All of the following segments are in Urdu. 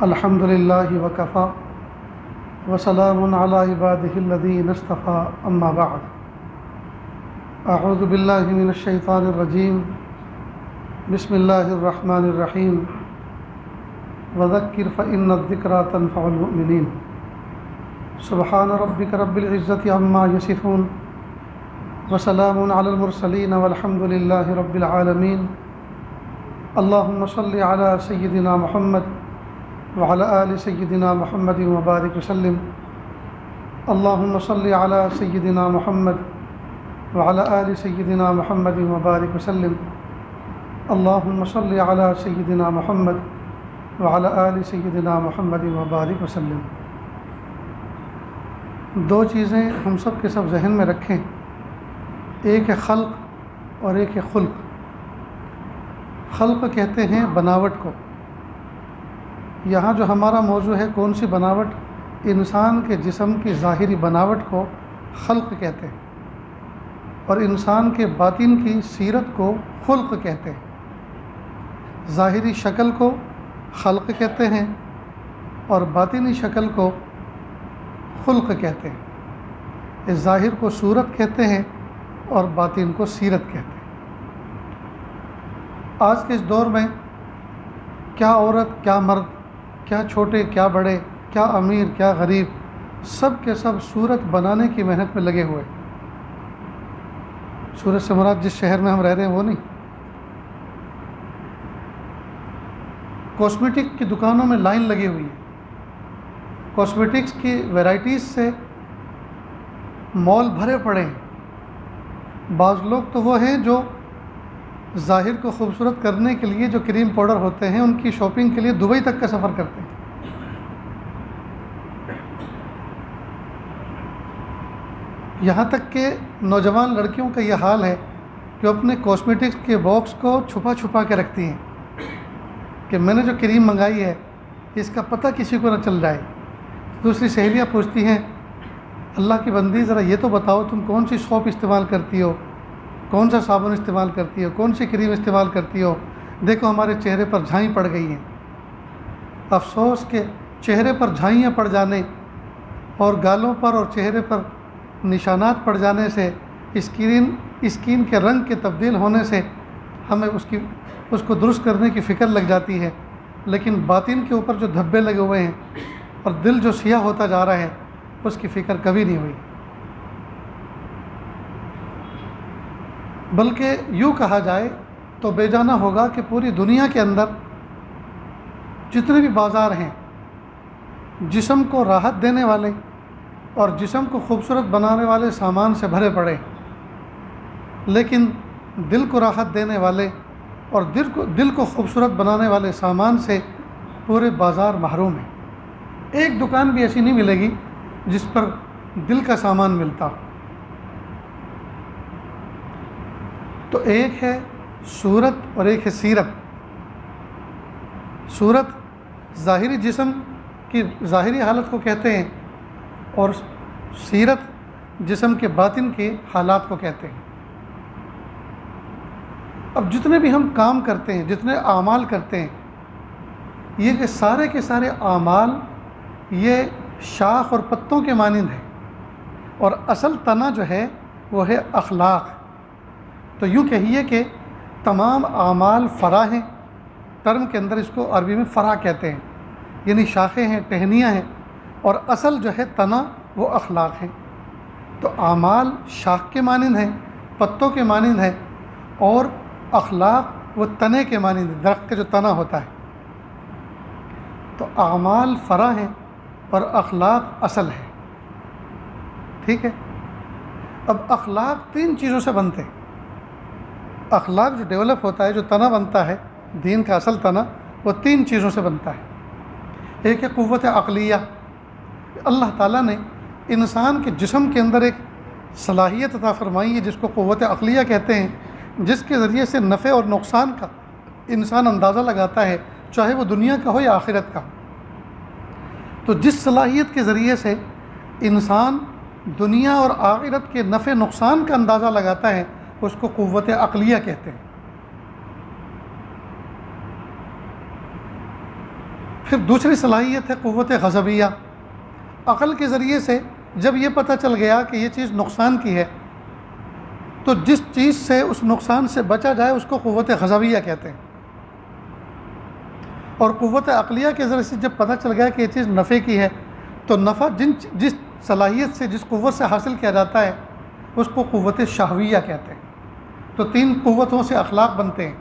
الحمد للہ وکفیٰ وسلام علی عبادہ الذین اصطفیٰ اما بعد اعوذ باللہ من الشیطان الرجیم بسم اللہ الرحمن الرحیم وذکر فإن الذکریٰ تنفع المؤمنین سبحان ربک رب العزة عما یصفون وسلام علی المرسلین والحمد للہ رب العالمین اللہم صل علی سیدنا محمد وعلى آل سيدنا محمد وبارك وسلم اللهم صل على سيدنا محمد وعلى آل سيدنا محمد وبارك وسلم اللهم صل على سيدنا محمد وعلى آل سيدنا محمد وبارك وسلم۔ دو چیزیں ہم سب کے سب ذہن میں رکھیں، ایک ہے خلق اور ایک ہے خلق۔ خلق کہتے ہیں بناوٹ کو، یہاں جو ہمارا موضوع ہے کون سی بناوٹ؟ انسان کے جسم کی ظاہری بناوٹ کو خلق کہتے ہیں، اور انسان کے باطن کی سیرت کو خلق کہتے ہیں۔ ظاہری شکل کو خلق کہتے ہیں اور باطنی شکل کو خلق کہتے ہیں۔ اس ظاہر کو صورت کہتے ہیں اور باطن کو سیرت کہتے ہیں۔ آج کے اس دور میں کیا عورت، کیا مرد، کیا چھوٹے، کیا بڑے، کیا امیر، کیا غریب، سب کے سب صورت بنانے کی محنت میں لگے ہوئے۔ صورت سے مراد جس شہر میں ہم رہ رہے ہیں وہ نہیں۔ کاسمیٹک کی دکانوں میں لائن لگی ہوئی ہے، کاسمیٹکس کی ویرائٹیز سے مال بھرے پڑے ہیں۔ بعض لوگ تو وہ ہیں جو ظاہر کو خوبصورت کرنے کے لیے جو کریم پاؤڈر ہوتے ہیں ان کی شاپنگ کے لیے دبئی تک کا سفر کرتے ہیں۔ یہاں تک کہ نوجوان لڑکیوں کا یہ حال ہے کہ اپنے کاسمیٹکس کے باکس کو چھپا چھپا کے رکھتی ہیں کہ میں نے جو کریم منگائی ہے اس کا پتہ کسی کو نہ چل جائے۔ دوسری سہیلیاں پوچھتی ہیں اللہ کی بندی ذرا یہ تو بتاؤ تم کون سی سوپ استعمال کرتی ہو، کون سا صابن استعمال کرتی ہو، کون سی کریم استعمال کرتی ہو، دیکھو ہمارے چہرے پر جھائیں پڑ گئی ہیں۔ افسوس کہ چہرے پر جھائیاں پڑ جانے اور گالوں پر اور چہرے پر نشانات پڑ جانے سے اسکین کے رنگ کے تبدیل ہونے سے ہمیں اس کو درست کرنے کی فکر لگ جاتی ہے، لیکن باطن کے اوپر جو دھبے لگے ہوئے ہیں اور دل جو سیاہ ہوتا جا رہا ہے اس کی فکر کبھی نہیں ہوئی۔ بلکہ یوں کہا جائے تو بے جانا ہوگا کہ پوری دنیا کے اندر جتنے بھی بازار ہیں جسم کو راحت دینے والے اور جسم کو خوبصورت بنانے والے سامان سے بھرے پڑے، لیکن دل کو راحت دینے والے اور دل کو خوبصورت بنانے والے سامان سے پورے بازار محروم ہیں۔ ایک دکان بھی ایسی نہیں ملے گی جس پر دل کا سامان ملتا۔ تو ایک ہے صورت اور ایک ہے سیرت۔ صورت ظاہری جسم کی ظاہری حالت کو کہتے ہیں اور سیرت جسم کے باطن کے حالات کو کہتے ہیں۔ اب جتنے بھی ہم کام کرتے ہیں، جتنے اعمال کرتے ہیں، یہ کہ سارے کے سارے اعمال یہ شاخ اور پتوں کے مانند ہیں، اور اصل تنا جو ہے وہ ہے اخلاق۔ تو یوں کہیے کہ تمام اعمال فرع ہیں، ٹرم کے اندر اس کو عربی میں فرع کہتے ہیں، یعنی شاخیں ہیں، ٹہنیاں ہیں، اور اصل جو ہے تنا وہ اخلاق ہیں۔ تو اعمال شاخ کے مانند ہیں، پتوں کے مانند ہیں، اور اخلاق وہ تنے کے مانند ہیں، درخت کا جو تنا ہوتا ہے۔ تو اعمال فرع ہیں اور اخلاق اصل ہے۔ ٹھیک ہے؟ اب اخلاق تین چیزوں سے بنتے ہیں۔ اخلاق جو ڈیولپ ہوتا ہے، جو تنا بنتا ہے، دین کا اصل تنا، وہ تین چیزوں سے بنتا ہے۔ ایک ہے قوت عقلیہ، اللہ تعالیٰ نے انسان کے جسم کے اندر ایک صلاحیت عطا فرمائی ہے جس کو قوت عقلیہ کہتے ہیں، جس کے ذریعے سے نفع اور نقصان کا انسان اندازہ لگاتا ہے، چاہے وہ دنیا کا ہو یا آخرت کا ہو۔ تو جس صلاحیت کے ذریعے سے انسان دنیا اور آخرت کے نفع نقصان کا اندازہ لگاتا ہے اس کو قوت عقلیہ کہتے ہیں۔ پھر دوسری صلاحیت ہے قوت غضبیہ. عقل کے ذریعے سے جب یہ پتہ چل گیا کہ یہ چیز نقصان کی ہے تو جس چیز سے اس نقصان سے بچا جائے اس کو قوت غضبیہ کہتے ہیں. اور قوت عقلیہ کے ذریعے سے جب پتہ چل گیا کہ یہ چیز نفع کی ہے تو نفع جس صلاحیت سے جس قوت سے حاصل کیا جاتا ہے اس کو قوت شہویہ کہتے ہیں. تو 3 قوتوں سے اخلاق بنتے ہیں.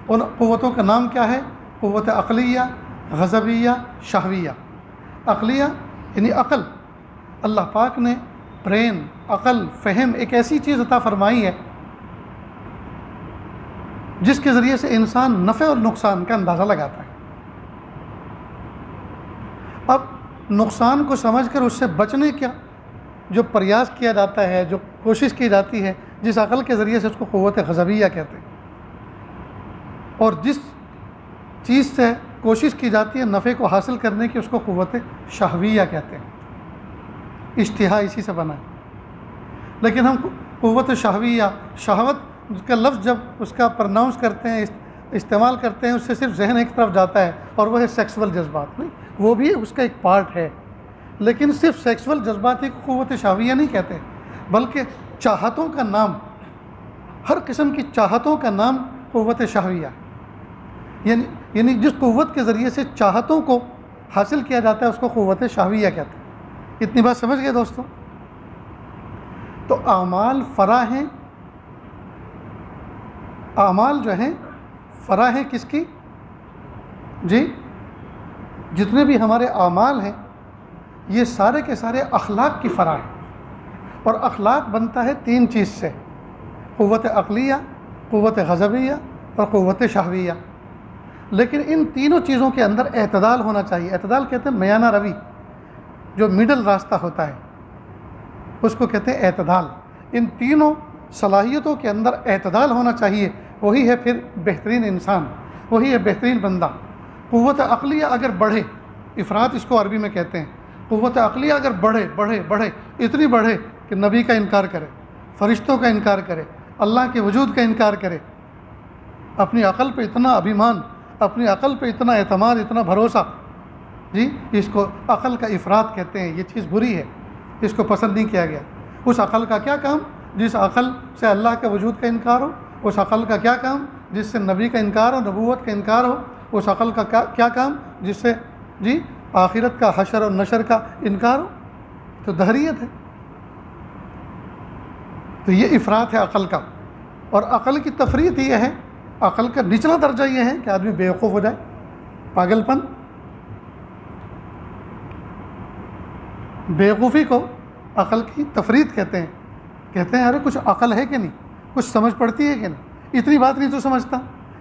ان قوتوں کا نام کیا ہے؟ قوت عقلیہ، غضبیہ، شہویہ. عقلیہ یعنی عقل. اللہ پاک نے برین، عقل، فہم ایک ایسی چیز عطا فرمائی ہے جس کے ذریعے سے انسان نفع اور نقصان کا اندازہ لگاتا ہے. اب نقصان کو سمجھ کر اس سے بچنے کا جو پریاس کیا جاتا ہے، جو کوشش کی جاتی ہے جس عقل کے ذریعے سے اس کو قوت غضبیہ کہتے ہیں. اور جس چیز سے کوشش کی جاتی ہے نفع کو حاصل کرنے کی اس کو قوت شہویہ کہتے ہیں. اشتہا اسی سے بنا ہے. لیکن ہم قوت شہویہ، شہوت کا لفظ جب اس کا پرناؤنس کرتے ہیں، استعمال کرتے ہیں، اس سے صرف ذہن ایک طرف جاتا ہے اور وہ ہے سیکسول جذبات. نہیں، وہ بھی اس کا ایک پارٹ ہے، لیکن صرف سیکسول جذبات ہی کو قوت شہویہ نہیں کہتے، بلکہ چاہتوں کا نام، ہر قسم کی چاہتوں کا نام قوت شہویہ. یعنی جس قوت کے ذریعے سے چاہتوں کو حاصل کیا جاتا ہے اس کو قوت شہویہ کہتے ہیں. اتنی بات سمجھ گئے دوستوں؟ تو اعمال فرع ہیں. اعمال جو ہیں فرع ہیں کس کی؟ جی، جتنے بھی ہمارے اعمال ہیں یہ سارے کے سارے اخلاق کی فرع ہیں. اور اخلاق بنتا ہے 3 چیز سے: قوت عقلیہ، قوت غضبیہ اور قوت شہویہ. لیکن ان تینوں چیزوں کے اندر اعتدال ہونا چاہیے. اعتدال کہتے ہیں میانہ روی، جو مڈل راستہ ہوتا ہے اس کو کہتے ہیں اعتدال. ان تینوں صلاحیتوں کے اندر اعتدال ہونا چاہیے. وہی ہے پھر بہترین انسان، وہی ہے بہترین بندہ. قوت عقلیہ اگر بڑھے، افراط اس کو عربی میں کہتے ہیں، قوت عقلیہ اگر بڑھے بڑھے بڑھے، اتنی بڑھے کہ نبی کا انکار کرے، فرشتوں کا انکار کرے، اللہ کے وجود کا انکار کرے، اپنی عقل پہ اتنا ابھیمان، اپنی عقل پہ اتنا اعتماد، اتنا بھروسہ، جی اس کو عقل کا افراط کہتے ہیں. یہ چیز بری ہے، اس کو پسند نہیں کیا گیا. اس عقل کا کیا کام جس عقل سے اللہ کے وجود کا انکار ہو؟ اس عقل کا کیا کام جس سے نبی کا انکار ہو، نبوت کا انکار ہو؟ اس عقل کا کیا کام جس سے جی آخرت کا، حشر اور نشر کا انکار ہو؟ تو دہریت ہے. تو یہ افراط ہے عقل کا. اور عقل کی تفریط یہ ہے، عقل کا نچلا درجہ یہ ہے کہ آدمی بیوقوف ہو جائے، پاگل پن. بیوقوفی کو عقل کی تفریط کہتے ہیں. کہتے ہیں ارے کچھ عقل ہے کہ نہیں، کچھ سمجھ پڑتی ہے کہ نہیں، اتنی بات نہیں تو سمجھتا.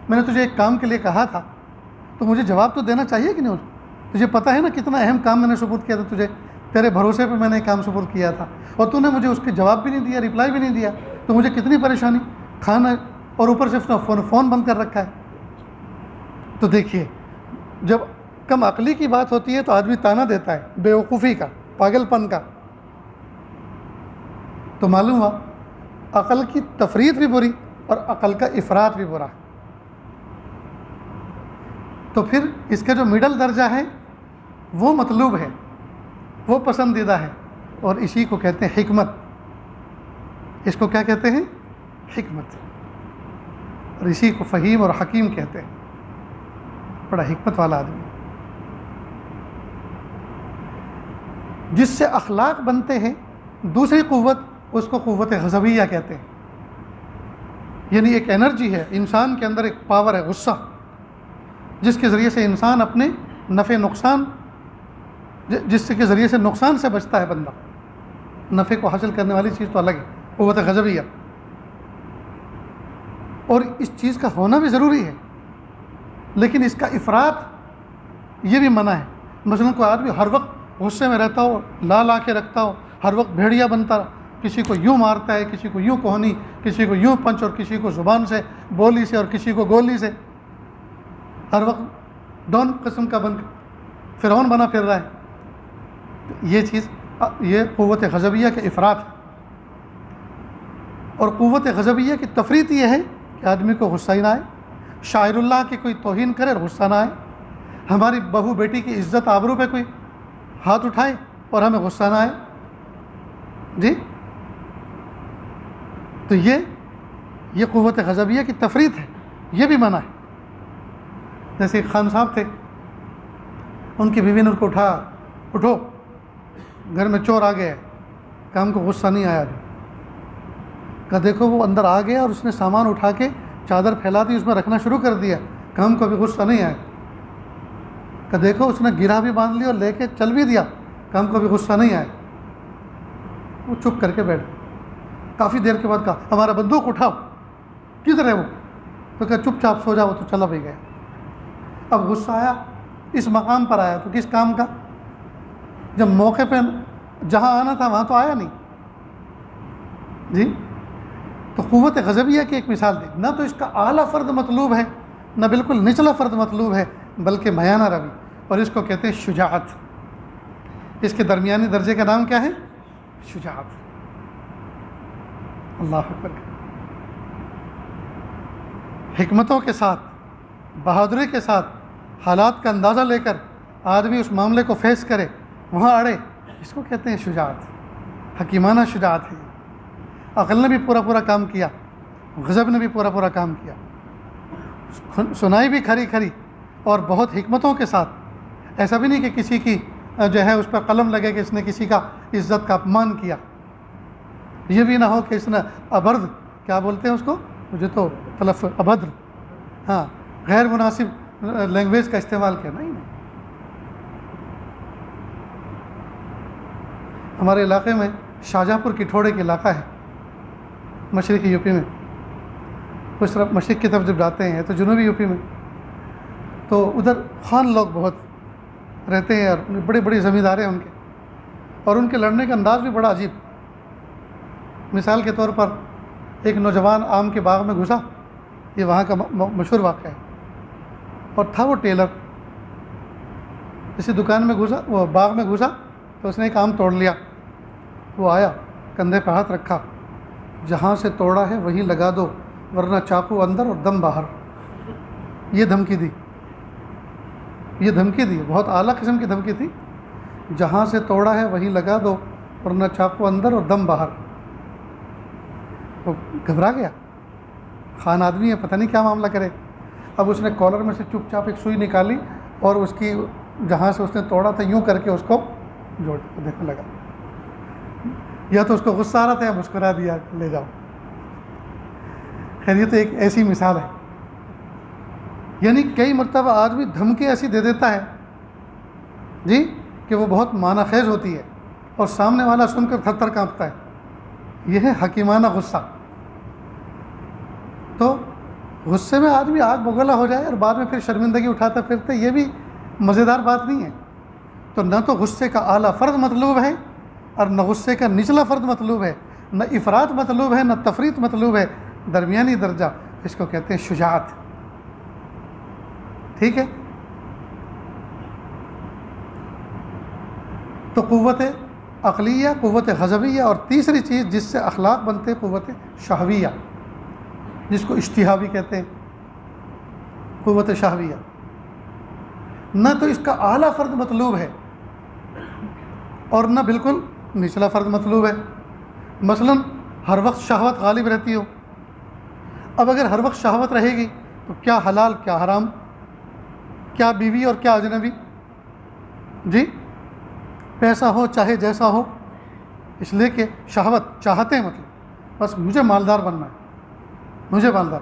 میں نے تجھے ایک کام کے لیے کہا تھا تو مجھے جواب تو دینا چاہیے کہ نہیں. تجھے پتہ ہے نا کتنا اہم کام میں نے سپرد کیا تھا تجھے، تیرے بھروسے پہ میں نے کام سپرد کیا تھا اور تو نے مجھے اس کے جواب بھی نہیں دیا، رپلائی بھی نہیں دیا. تو مجھے کتنی پریشانی، کھانا اور اوپر سے فون بند کر رکھا ہے. تو دیکھیے جب کم عقلی کی بات ہوتی ہے تو آدمی تانا دیتا ہے بیوقوفی کا، پاگل پن کا. تو معلوم ہوا عقل کی تفریط بھی بری اور عقل کا افراط بھی برا. تو پھر اس کا جو مڈل درجہ ہے وہ مطلوب ہے، وہ پسندیدہ ہے، اور اسی کو کہتے ہیں حکمت. اس کو کیا کہتے ہیں؟ حکمت. اور اسی کو فہیم اور حکیم کہتے ہیں. بڑا حکمت والا آدمی. جس سے اخلاق بنتے ہیں. دوسری قوت اس کو قوت غضبیہ کہتے ہیں. یعنی ایک انرجی ہے انسان کے اندر، ایک پاور ہے، غصہ، جس کے ذریعے سے انسان اپنے نفع نقصان، جس کے ذریعے سے نقصان سے بچتا ہے بندہ. نفع کو حاصل کرنے والی چیز تو الگ ہے، قوت غضبیہ. اور اس چیز کا ہونا بھی ضروری ہے، لیکن اس کا افراط یہ بھی منع ہے. مثلا کوئی آدمی ہر وقت غصے میں رہتا ہو، لا کے رکھتا ہو، ہر وقت بھیڑیا بنتا، کسی کو یوں مارتا ہے، کسی کو یوں کوہنی، کسی کو یوں پنچ، اور کسی کو زبان سے بولی سے، اور کسی کو گولی سے، ہر وقت ڈون قسم کا بن فرعون بنا پھر رہا ہے. یہ چیز، یہ قوت غضبیہ کے افراط ہے. اور قوت غضبیہ کی تفریط یہ ہے کہ آدمی کو غصہ ہی نہ آئے، شاعر اللہ کی کوئی توہین کرے اور غصہ نہ آئے، ہماری بہو بیٹی کی عزت آبرو پہ کوئی ہاتھ اٹھائے اور ہمیں غصہ نہ آئے جی. تو یہ قوت غضبیہ کی تفریط ہے، یہ بھی منع ہے. جیسے ایک خان صاحب تھے، ان کی بیوی نے ان کو اٹھو گھر میں چور آ گیا ہے. کہ ہم کو غصہ نہیں آیا ابھی. کہ دیکھو وہ اندر آ گیا اور اس نے سامان اٹھا کے چادر پھیلا دی، اس میں رکھنا شروع کر دیا. کہ ہم کو ابھی غصہ نہیں آیا. کہ دیکھو اس نے گرہ بھی باندھ لی اور لے کے چل بھی دیا. کہ ہم کو ابھی غصہ نہیں آیا. وہ چپ کر کے بیٹھ. کافی دیر کے بعد کہا ہمارا بندوق اٹھاؤ. کدھر ہے وہ؟ تو کہا چپ چاپ سو جاؤ. تو چلا بھی گیا. اب غصہ آیا، اس مقام پر آیا تو کس کام کا؟ جب موقع پہ جہاں آنا تھا وہاں تو آیا نہیں جی. تو قوت غضبیہ کی ایک مثال دی. نہ تو اس کا اعلیٰ فرد مطلوب ہے، نہ بالکل نچلا فرد مطلوب ہے، بلکہ میانہ روی. اور اس کو کہتے ہیں شجاعت. اس کے درمیانی درجے کا نام کیا ہے؟ شجاعت. اللہ اکبر. حکمتوں کے ساتھ، بہادری کے ساتھ حالات کا اندازہ لے کر آدمی اس معاملے کو فیس کرے، وہاں اڑے، اس کو کہتے ہیں شجاعت. حکیمانہ شجاعت ہے. عقل نے بھی پورا کام کیا، غضب نے بھی پورا کام کیا. سنائی بھی کھری کھری اور بہت حکمتوں کے ساتھ. ایسا بھی نہیں کہ کسی کی جو ہے اس پر قلم لگے کہ اس نے کسی کا عزت کا اپمان کیا. یہ بھی نہ ہو کہ اس نے ابرد، کیا بولتے ہیں اس کو، مجھے تو تلفظ ابدر، ہاں، غیر مناسب لینگویج کا استعمال کیا. نہیں. ہمارے علاقے میں شاہجہاں پور کٹھوڑے کے علاقہ ہے، مشرقی یو پی میں. اس طرف مشرق کی طرف جب جاتے ہیں تو جنوبی یو پی میں، تو ادھر خان لوگ بہت رہتے ہیں اور بڑی بڑی زمینداریں ان کے، اور ان کے لڑنے کا انداز بھی بڑا عجیب. مثال کے طور پر ایک نوجوان آم کے باغ میں گھسا، یہ وہاں کا مشہور واقعہ ہے. اور تھا وہ ٹیلر. کسی دکان میں گھسا، وہ باغ میں گھسا تو اس نے ایک آم توڑ لیا. وہ آیا، کندھے پہ ہاتھ رکھا، جہاں سے توڑا ہے وہیں لگا دو ورنہ چاقو اندر اور دم باہر. یہ دھمکی دی. یہ دھمکی دی، بہت اعلیٰ قسم کی دھمکی تھی. جہاں سے توڑا ہے وہیں لگا دو ورنہ چاقو اندر اور دم باہر. وہ گھبرا گیا. خان آدمی ہے، پتہ نہیں کیا معاملہ کرے. اب اس نے کالر میں سے چپ چاپ ایک سوئی نکالی اور اس کی جہاں سے اس نے توڑا تھا یوں کر کے اس کو جوڑ دیکھنے لگا. یا تو اس کو غصہ آ رہا تھا یا مسکرا دیا، لے جاؤ. خیر، یہ تو ایک ایسی مثال ہے. یعنی کئی مرتبہ آدمی دھمکی ایسی دے دیتا ہے جی کہ وہ بہت معنی خیز ہوتی ہے اور سامنے والا سن کر تھر تھر کانپتا ہے. یہ ہے حکیمانہ غصہ. تو غصے میں آدمی آگ بگولا ہو جائے اور بعد میں پھر شرمندگی اٹھاتا پھرتا، یہ بھی مزیدار بات نہیں ہے. تو نہ تو غصے کا اعلیٰ فرد مطلوب ہے اور نہ غصے کا نچلا فرد مطلوب ہے، نہ افراط مطلوب ہے، نہ تفریط مطلوب ہے. درمیانی درجہ، اس کو کہتے ہیں شجاعت. ٹھیک ہے. تو قوت عقلیہ، قوت غضبیہ، اور تیسری چیز جس سے اخلاق بنتے، قوت شہویہ، جس کو اشتہا بھی کہتے ہیں. قوت شہویہ نہ تو اس کا اعلیٰ فرد مطلوب ہے اور نہ بالکل نچلا فرد مطلوب ہے. مثلا ہر وقت شہوت غالب رہتی ہو. اب اگر ہر وقت شہوت رہے گی تو کیا حلال کیا حرام، کیا بیوی اور کیا اجنبی جی، پیسہ ہو چاہے جیسا ہو. اس لیے کہ شہوت چاہتے ہیں، مطلب بس مجھے مالدار بننا ہے، مجھے مالدار.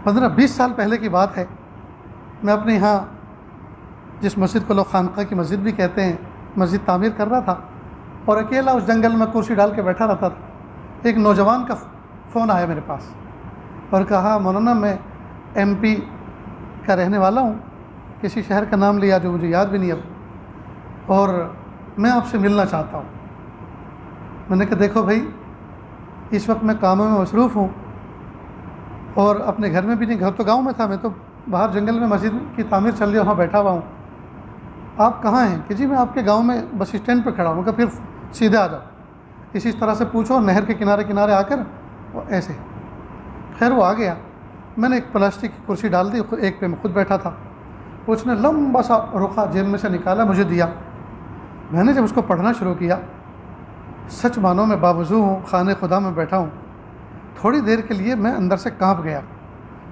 15-20 سال پہلے کی بات ہے. میں اپنے یہاں جس مسجد کو لوگ خانقاہ کی مسجد بھی کہتے ہیں، مسجد تعمیر کر رہا تھا اور اکیلا اس جنگل میں کرسی ڈال کے بیٹھا رہتا تھا. ایک نوجوان کا فون آیا میرے پاس اور کہا مولانا میں ایم پی کا رہنے والا ہوں، کسی شہر کا نام لیا جو مجھے یاد بھی نہیں اب، اور میں آپ سے ملنا چاہتا ہوں. میں نے کہا دیکھو بھائی، اس وقت میں کاموں میں مصروف ہوں اور اپنے گھر میں بھی نہیں. گھر تو گاؤں میں تھا، میں تو باہر جنگل میں مسجد کی تعمیر چل رہی ہے وہاں بیٹھا ہوا ہوں. آپ کہاں ہیں؟ کہ جی میں آپ کے گاؤں میں بس اسٹینڈ پہ کھڑا ہوں. کہ پھر سیدھے آ جاؤ، اسی طرح سے پوچھو، نہر کے کنارے کنارے آ کر ایسے. خیر وہ آ گیا میں نے ایک پلاسٹک کی کرسی ڈال دی، ایک پہ میں خود بیٹھا تھا، اس نے لمبا سا رخا جیب میں سے نکالا، مجھے دیا۔ میں نے جب اس کو پڑھنا شروع کیا، سچ مانو میں باوضو ہوں، خانہ خدا میں بیٹھا ہوں، تھوڑی دیر کے لیے میں اندر سے کانپ گیا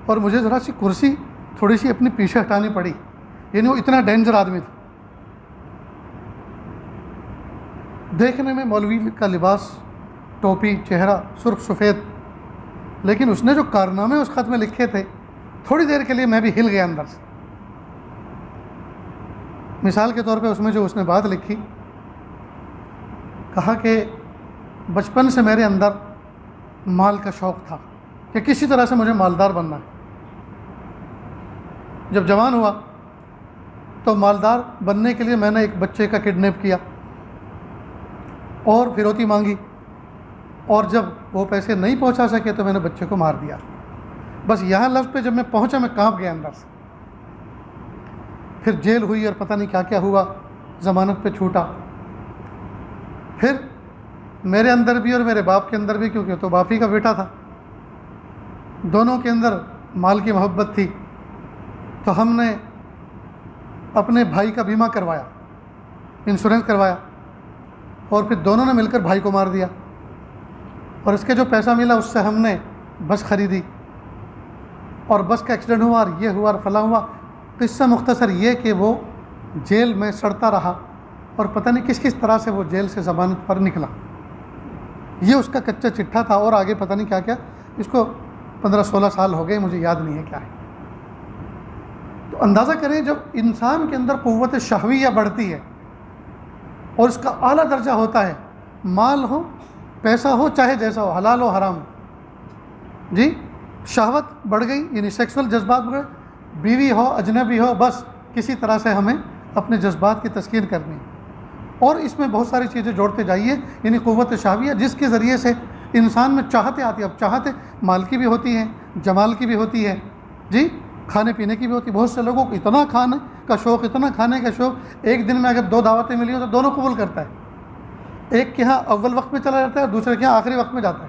اور مجھے ذرا سی کرسی تھوڑی سی اپنی پیچھے ہٹانی پڑی، یعنی وہ اتنا ڈینجر آدمی تھا۔ دیکھنے میں مولوی کا لباس، ٹوپی، چہرہ سرخ سفید، لیکن اس نے جو کارنامے اس خط میں لکھے تھے، تھوڑی دیر کے لیے میں بھی ہل گیا اندر سے۔ مثال کے طور پہ اس میں جو اس نے بات لکھی، کہا کہ بچپن سے میرے اندر مال کا شوق تھا کہ کسی طرح سے مجھے مالدار بننا ہے۔ جب جوان ہوا تو مالدار بننے کے لیے میں نے ایک بچے کا کڈنیپ کیا اور فروتی مانگی، اور جب وہ پیسے نہیں پہنچا سکے تو میں نے بچے کو مار دیا۔ بس یہاں لفظ پہ جب میں پہنچا میں کانپ گیا اندر سے۔ پھر جیل ہوئی اور پتہ نہیں کیا کیا ہوا، ضمانت پہ چھوٹا۔ پھر میرے اندر بھی اور میرے باپ کے اندر بھی، کیونکہ تو باپ ہی کا بیٹا تھا، دونوں کے اندر مال کی محبت تھی، تو ہم نے اپنے بھائی کا بیمہ کروایا، انشورنس کروایا، اور پھر دونوں نے مل کر بھائی کو مار دیا، اور اس کے جو پیسہ ملا اس سے ہم نے بس خریدی، اور بس کا ایکسیڈنٹ ہوا اور یہ ہوا اور فلاں ہوا۔ قصہ مختصر یہ کہ وہ جیل میں سڑتا رہا اور پتہ نہیں کس کس طرح سے وہ جیل سے ضمانت پر نکلا۔ یہ اس کا کچا چٹھا تھا، اور آگے پتہ نہیں کیا کیا۔ اس کو 15-16 سال ہو گئے، مجھے یاد نہیں ہے کیا ہے۔ تو اندازہ کریں جب انسان کے اندر قوت شہویہ بڑھتی ہے اور اس کا اعلیٰ درجہ ہوتا ہے، مال ہو، پیسہ ہو، چاہے جیسا ہو، حلال ہو حرام ہو، جی شہوت بڑھ گئی، یعنی سیکسول جذبات بڑھ گئے، بیوی ہو، اجنبی ہو، بس کسی طرح سے ہمیں اپنے جذبات کی تسکین کرنی ہے۔ اور اس میں بہت ساری چیزیں جوڑتے جائیے، یعنی قوت شہویہ جس کے ذریعے سے انسان میں چاہتے آتی ہے۔ اب چاہتے مال کی بھی ہوتی ہیں، جمال کی بھی ہوتی ہے، جی کھانے پینے کی بھی ہوتی ہے۔ بہت سے لوگوں کو اتنا کھانے کا شوق، اتنا کھانے کا شوق، ایک دن میں اگر 2 دعوتیں ملی ہوں تو دونوں قبول کرتا ہے۔ ایک کے ہاں اول وقت میں چلا جاتا ہے اور دوسرے کے ہاں آخری وقت میں جاتا ہے،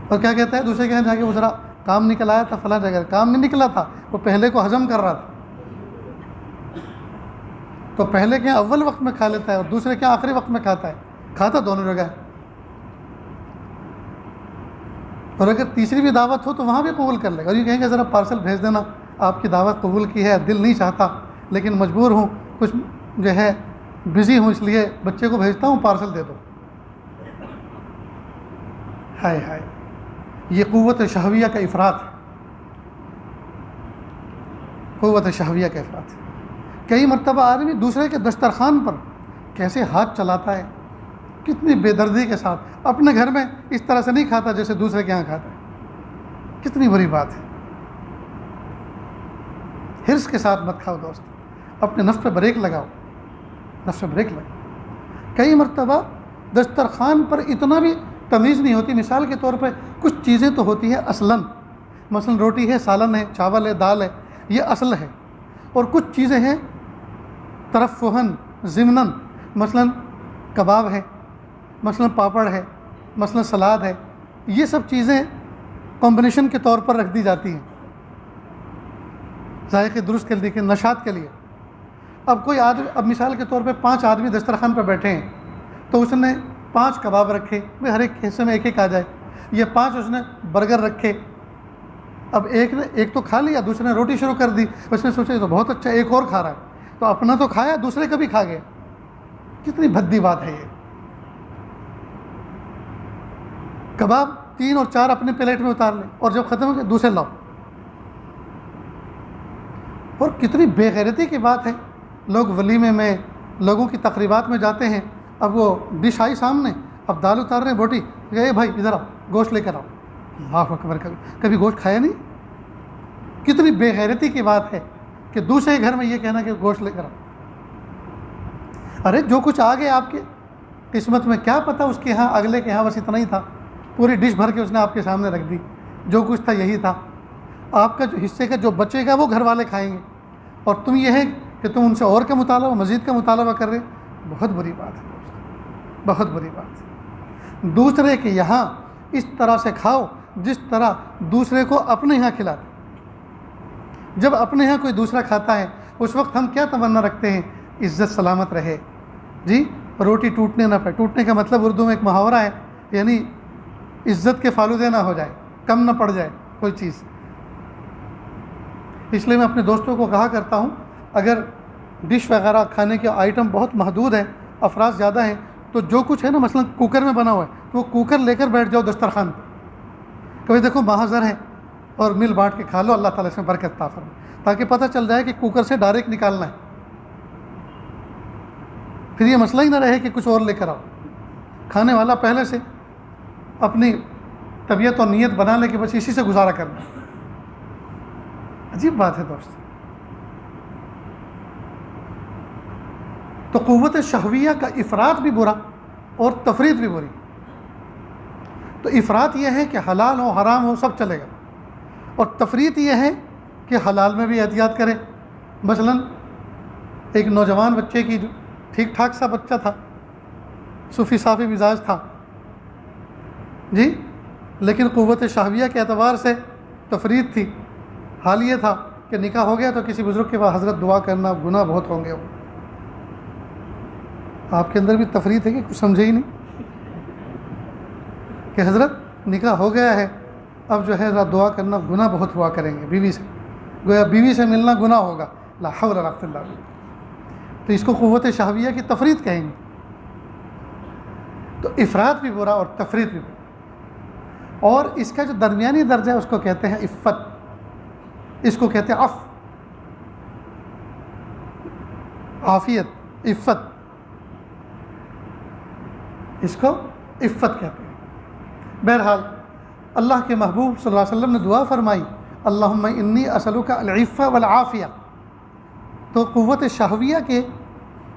اور کیا کہتا ہے دوسرے کے یہاں جا کے وہ ذرا کام نکل آیا تھا فلاں جگہ، کام نہیں نکلا تھا، وہ پہلے کو ہضم کر رہا تھا، تو پہلے کے اول وقت میں کھا لیتا ہے اور دوسرے کے آخری وقت میں کھاتا ہے، کھاتا دونوں جگہ ہے۔ اور اگر تیسری بھی دعوت ہو تو وہاں بھی قبول کر لے گا، اور یہ کہیں گے ذرا پارسل بھیج دینا، آپ کی دعوت قبول کی ہے، دل نہیں چاہتا لیکن مجبور ہوں، کچھ جو ہے بزی ہوں اس لیے بچے کو بھیجتا ہوں، پارسل دے دو۔ ہائے ہائے، یہ قوت شہویہ کا افراط ہے، قوت شہویہ کا افراط ہے۔ کئی مرتبہ آدمی دوسرے کے دسترخوان پر کیسے ہاتھ چلاتا ہے، کتنی بے دردی کے ساتھ، اپنے گھر میں اس طرح سے نہیں کھاتا جیسے دوسرے کے یہاں کھاتا ہے، کتنی بری بات ہے۔ حرص کے ساتھ مت کھاؤ دوست، اپنے نفس پہ بریک لگاؤ، نفس پہ بریک لگاؤ۔ کئی مرتبہ دسترخوان پر اتنا بھی تمیز نہیں ہوتی، مثال کے طور پہ کچھ چیزیں تو ہوتی ہیں اصلاً، مثلاً روٹی ہے، سالن ہے، چاول ہے، دال ہے، یہ اصل ہے، اور کچھ چیزیں ہیں ترفہن ضمناً، مثلاً کباب ہے، مثلاً پاپڑ ہے، مثلاً سلاد ہے، یہ سب چیزیں کمبینیشن کے طور پر رکھ دی جاتی ہیں ذائقے درست کے لیے، نشاط کے لیے۔ اب کوئی آدمی، اب مثال کے طور پہ 5 آدمی دسترخوان پہ بیٹھے ہیں، تو اس نے 5 کباب رکھے، بھئی ہر ایک حصے میں ایک ایک آ جائے، یہ 5 اس نے برگر رکھے۔ اب ایک نے ایک تو کھا لیا، دوسرے نے روٹی شروع کر دی، اس نے سوچا یہ تو بہت اچھا، ایک اور کھا رہا ہے، تو اپنا تو کھایا، دوسرے کا بھی کھا گیا۔ کتنی بھدی بات ہے یہ۔ کباب 3 اور 4 اپنے پلیٹ میں اتار لیں، اور جب ختم ہو گئے دوسرے لاؤ۔ اور کتنی بے غیرتی کی بات ہے، لوگ ولیمے میں، لوگوں کی تقریبات میں جاتے ہیں، اب وہ ڈش آئی سامنے، اب دال اتار رہے ہیں، بوٹی گئے، بھائی ادھر آؤ گوشت لے کر آؤ۔ اللہ اکبر، کبھی گوشت کھایا نہیں؟ کتنی بے غیرتی کی بات ہے کہ دوسرے گھر میں یہ کہنا کہ گوشت لے کر آؤ۔ ارے جو کچھ آ گیا آپ کے قسمت میں، کیا پتہ اس کے ہاں اگلے کے ہاں بس اتنا ہی تھا، پوری ڈش بھر کے اس نے آپ کے سامنے رکھ دی، جو کچھ تھا یہی تھا۔ آپ کا جو حصے کا جو بچے گا وہ گھر والے کھائیں گے، اور تم یہ ہے کہ تم ان سے اور کا مطالبہ، مزید کا مطالبہ کر رہے، بہت بری بات ہے، بہت بری بات ہے۔ دوسرے کے یہاں اس طرح سے کھاؤ جس طرح دوسرے کو اپنے یہاں کھلاتے. جب اپنے یہاں کوئی دوسرا کھاتا ہے اس وقت ہم کیا تمنا رکھتے ہیں؟ عزت سلامت رہے جی، روٹی ٹوٹنے نہ پڑے. ٹوٹنے کا مطلب اردو میں ایک محاورہ ہے، یعنی عزت کے فالودے نہ ہو جائے، کم نہ پڑ جائے کوئی چیز. اس لیے میں اپنے دوستوں کو کہا کرتا ہوں اگر ڈش وغیرہ کھانے کے آئٹم بہت محدود ہیں، افراد زیادہ ہیں، تو جو کچھ ہے نا مثلا کوکر میں بنا ہوا ہے تو وہ کوکر لے کر بیٹھ جاؤ دسترخوان پہ. کبھی دیکھو محاذر ہے اور مل بانٹ کے کھا لو، اللہ تعالیٰ اس میں برکت عطا فرمائے، تاکہ پتہ چل جائے کہ کوکر سے ڈائریکٹ نکالنا ہے. پھر یہ مسئلہ ہی نہ رہے کہ کچھ اور لے کر آؤ. کھانے والا پہلے سے اپنی طبیعت اور نیت بنا لے کہ بس اسی سے گزارا کرنا. عجیب بات ہے دوست. تو قوت شہویہ کا افراط بھی برا اور تفریط بھی بری. تو افراط یہ ہے کہ حلال ہو حرام ہو سب چلے گا، اور تفریط یہ ہے کہ حلال میں بھی احتیاط کرے. مثلا ایک نوجوان بچے کی جو ٹھیک ٹھاک سا بچہ تھا، صوفی صافی مزاج تھا جی، لیکن قوت شہویہ کے اعتبار سے تفریط تھی. حال یہ تھا کہ نکاح ہو گیا تو کسی بزرگ کے پاس حضرت دعا کرنا، گناہ بہت ہوں گے. آپ کے اندر بھی تفریط ہے کہ کچھ سمجھے ہی نہیں کہ حضرت نکاح ہو گیا ہے، اب جو ہے دعا کرنا، گناہ بہت ہوا کریں گے بیوی سے، گویا بیوی سے ملنا گناہ ہوگا. لا حول ولا قوت الا باللہ. تو اس کو قوت شہویہ کی تفریط کہیں گے. تو افراط بھی برا اور تفریط بھی برا. اور اس کا جو درمیانی درجہ ہے اس کو کہتے ہیں عفت، اس کو کہتے ہیں عافیت، عفت، اس کو عفت کہتے ہیں. بہرحال اللہ کے محبوب صلی اللہ علیہ وسلم نے دعا فرمائی اللہم انی اسألک العفہ والعافیہ. تو قوت شہویہ کے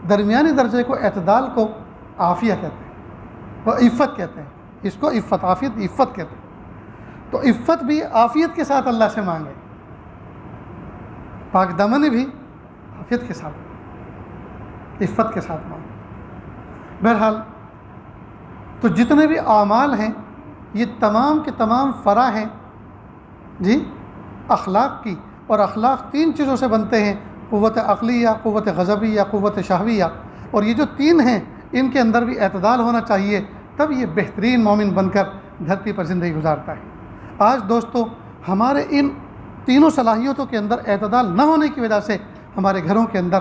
درمیانی درجے کو، اعتدال کو عافیہ کہتے ہیں، وہ عفت کہتے ہیں. اس کو عفت، عافیت، عفت کہتے ہیں. تو عفت بھی عافیت کے ساتھ اللہ سے مانگے، پاک دامنی بھی عافیت کے ساتھ، عفت کے ساتھ مانگے. بہرحال تو جتنے بھی اعمال ہیں یہ تمام کے تمام فرع ہیں جی اخلاق کی، اور اخلاق تین چیزوں سے بنتے ہیں: قوت عقلیہ، قوت غضبیہ، قوت شہویہ. اور یہ جو تین ہیں ان کے اندر بھی اعتدال ہونا چاہیے، تب یہ بہترین مومن بن کر دھرتی پر زندگی گزارتا ہے. آج دوستو ہمارے ان تینوں صلاحیتوں کے اندر اعتدال نہ ہونے کی وجہ سے ہمارے گھروں کے اندر،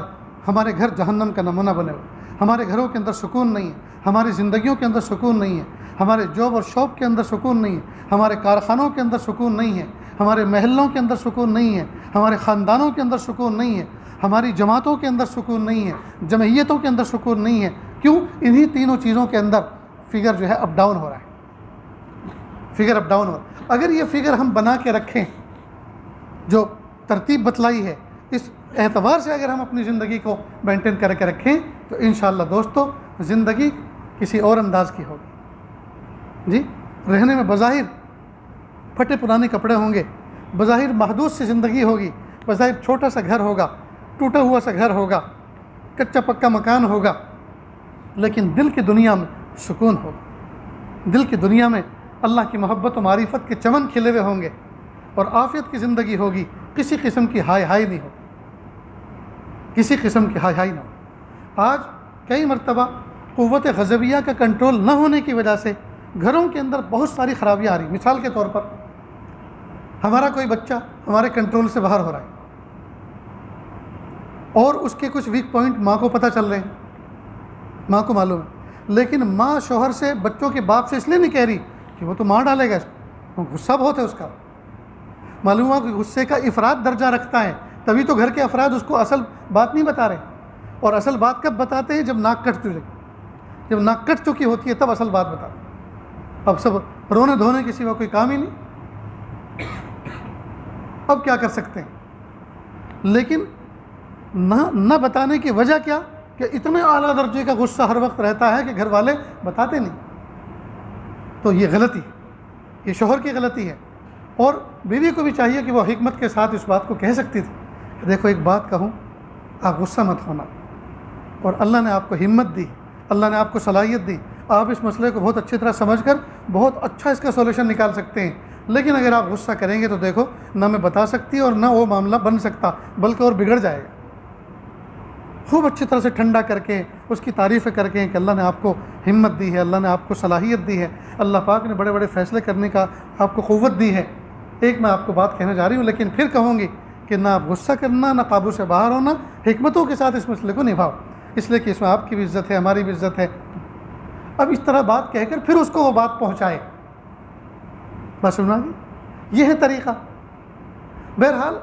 ہمارے گھر جہنم کا نمونہ بنے ہوئے. ہمارے گھروں کے اندر سکون نہیں ہے، ہماری زندگیوں کے اندر سکون نہیں ہے، ہمارے جاب اور شاپ کے اندر سکون نہیں ہے، ہمارے کارخانوں کے اندر سکون نہیں ہے، ہمارے محلوں کے اندر سکون نہیں ہے، ہمارے خاندانوں کے اندر سکون نہیں ہے، ہماری جماعتوں کے اندر سکون نہیں ہے، جمعیتوں کے اندر سکون نہیں ہے. کیوں؟ انہی تینوں چیزوں کے اندر فگر جو ہے اپ ڈاؤن ہو رہا ہے، فگر اپ ڈاؤن ہو رہا ہے. اگر یہ فگر ہم بنا کے رکھیں، جو ترتیب بتلائی ہے، اس اعتبار سے اگر ہم اپنی زندگی کو مینٹین کر کے رکھیں تو انشاءاللہ دوستو زندگی کسی اور انداز کی ہوگی جی. رہنے میں بظاہر پھٹے پرانے کپڑے ہوں گے، بظاہر محدود سی زندگی ہوگی، بظاہر چھوٹا سا گھر ہوگا، ٹوٹا ہوا سا گھر ہوگا، کچا پکا مکان ہوگا، لیکن دل کی دنیا میں سکون ہوگا. دل کی دنیا میں اللہ کی محبت و معرفت کے چمن کھلے ہوئے ہوں گے، اور عافیت کی زندگی ہوگی. کسی قسم کی ہائی ہائی نہیں ہوگی، کسی قسم کی ہائی ہائی نہ ہو. آج کئی مرتبہ قوت غضبیہ کا کنٹرول نہ ہونے کی وجہ سے گھروں کے اندر بہت ساری خرابیاں آ رہی. مثال کے طور پر ہمارا کوئی بچہ ہمارے کنٹرول سے باہر ہو رہا ہے، اور اس کے کچھ ویک پوائنٹ ماں کو پتہ چل رہے ہیں، ماں کو معلوم ہے، لیکن ماں شوہر سے، بچوں کے باپ سے اس لیے نہیں کہہ رہی کہ وہ تو مار ڈالے گا اس کو، غصہ بہت ہے اس کا. معلوم ہوا کہ غصے کا افراط درجہ رکھتا ہے، تبھی تو گھر کے افراد اس کو اصل بات نہیں بتا رہے. اور اصل بات کب بتاتے ہیں؟ جب ناک کٹ چکے، جب ناک کٹ چکی ہوتی ہے تب اصل بات بتاتے ہیں. اب سب رونے دھونے کے سوا کوئی کام ہی نہیں، اب کیا کر سکتے ہیں. لیکن نہ بتانے کی وجہ کیا کہ اتنے اعلیٰ درجے کا غصہ ہر وقت رہتا ہے کہ گھر والے بتاتے نہیں. تو یہ غلطی، یہ شوہر کی غلطی ہے. اور بیوی کو بھی چاہیے کہ وہ حکمت کے ساتھ اس بات کو کہہ سکتی تھی کہ دیکھو ایک بات کہوں، آپ غصہ مت ہونا، اور اللہ نے آپ کو ہمت دی، اللہ نے آپ کو صلاحیت دی، آپ اس مسئلے کو بہت اچھی طرح سمجھ کر بہت اچھا اس کا سولوشن نکال سکتے ہیں. لیکن اگر آپ غصہ کریں گے تو دیکھو نہ میں بتا سکتی اور نہ وہ معاملہ بن سکتا، بلکہ اور بگڑ جائے گا۔ خوب اچھی طرح سے ٹھنڈا کر کے اس کی تعریفیں کر کے کہ اللہ نے آپ کو ہمت دی ہے، اللہ نے آپ کو صلاحیت دی ہے، اللہ پاک نے بڑے بڑے فیصلے کرنے کا آپ کو قوت دی ہے۔ ایک میں آپ کو بات کہنا جا رہی ہوں، لیکن پھر کہوں گی کہ نہ آپ غصہ کرنا، نہ قابو سے باہر ہونا، حکمتوں کے ساتھ اس مسئلے کو نبھاؤ، اس لیے کہ اس میں آپ کی بھی عزت ہے، ہماری بھی عزت ہے۔ اب اس طرح بات کہہ کر پھر اس کو وہ بات پہنچائے، بس سنا گی، یہ ہے طریقہ۔ بہرحال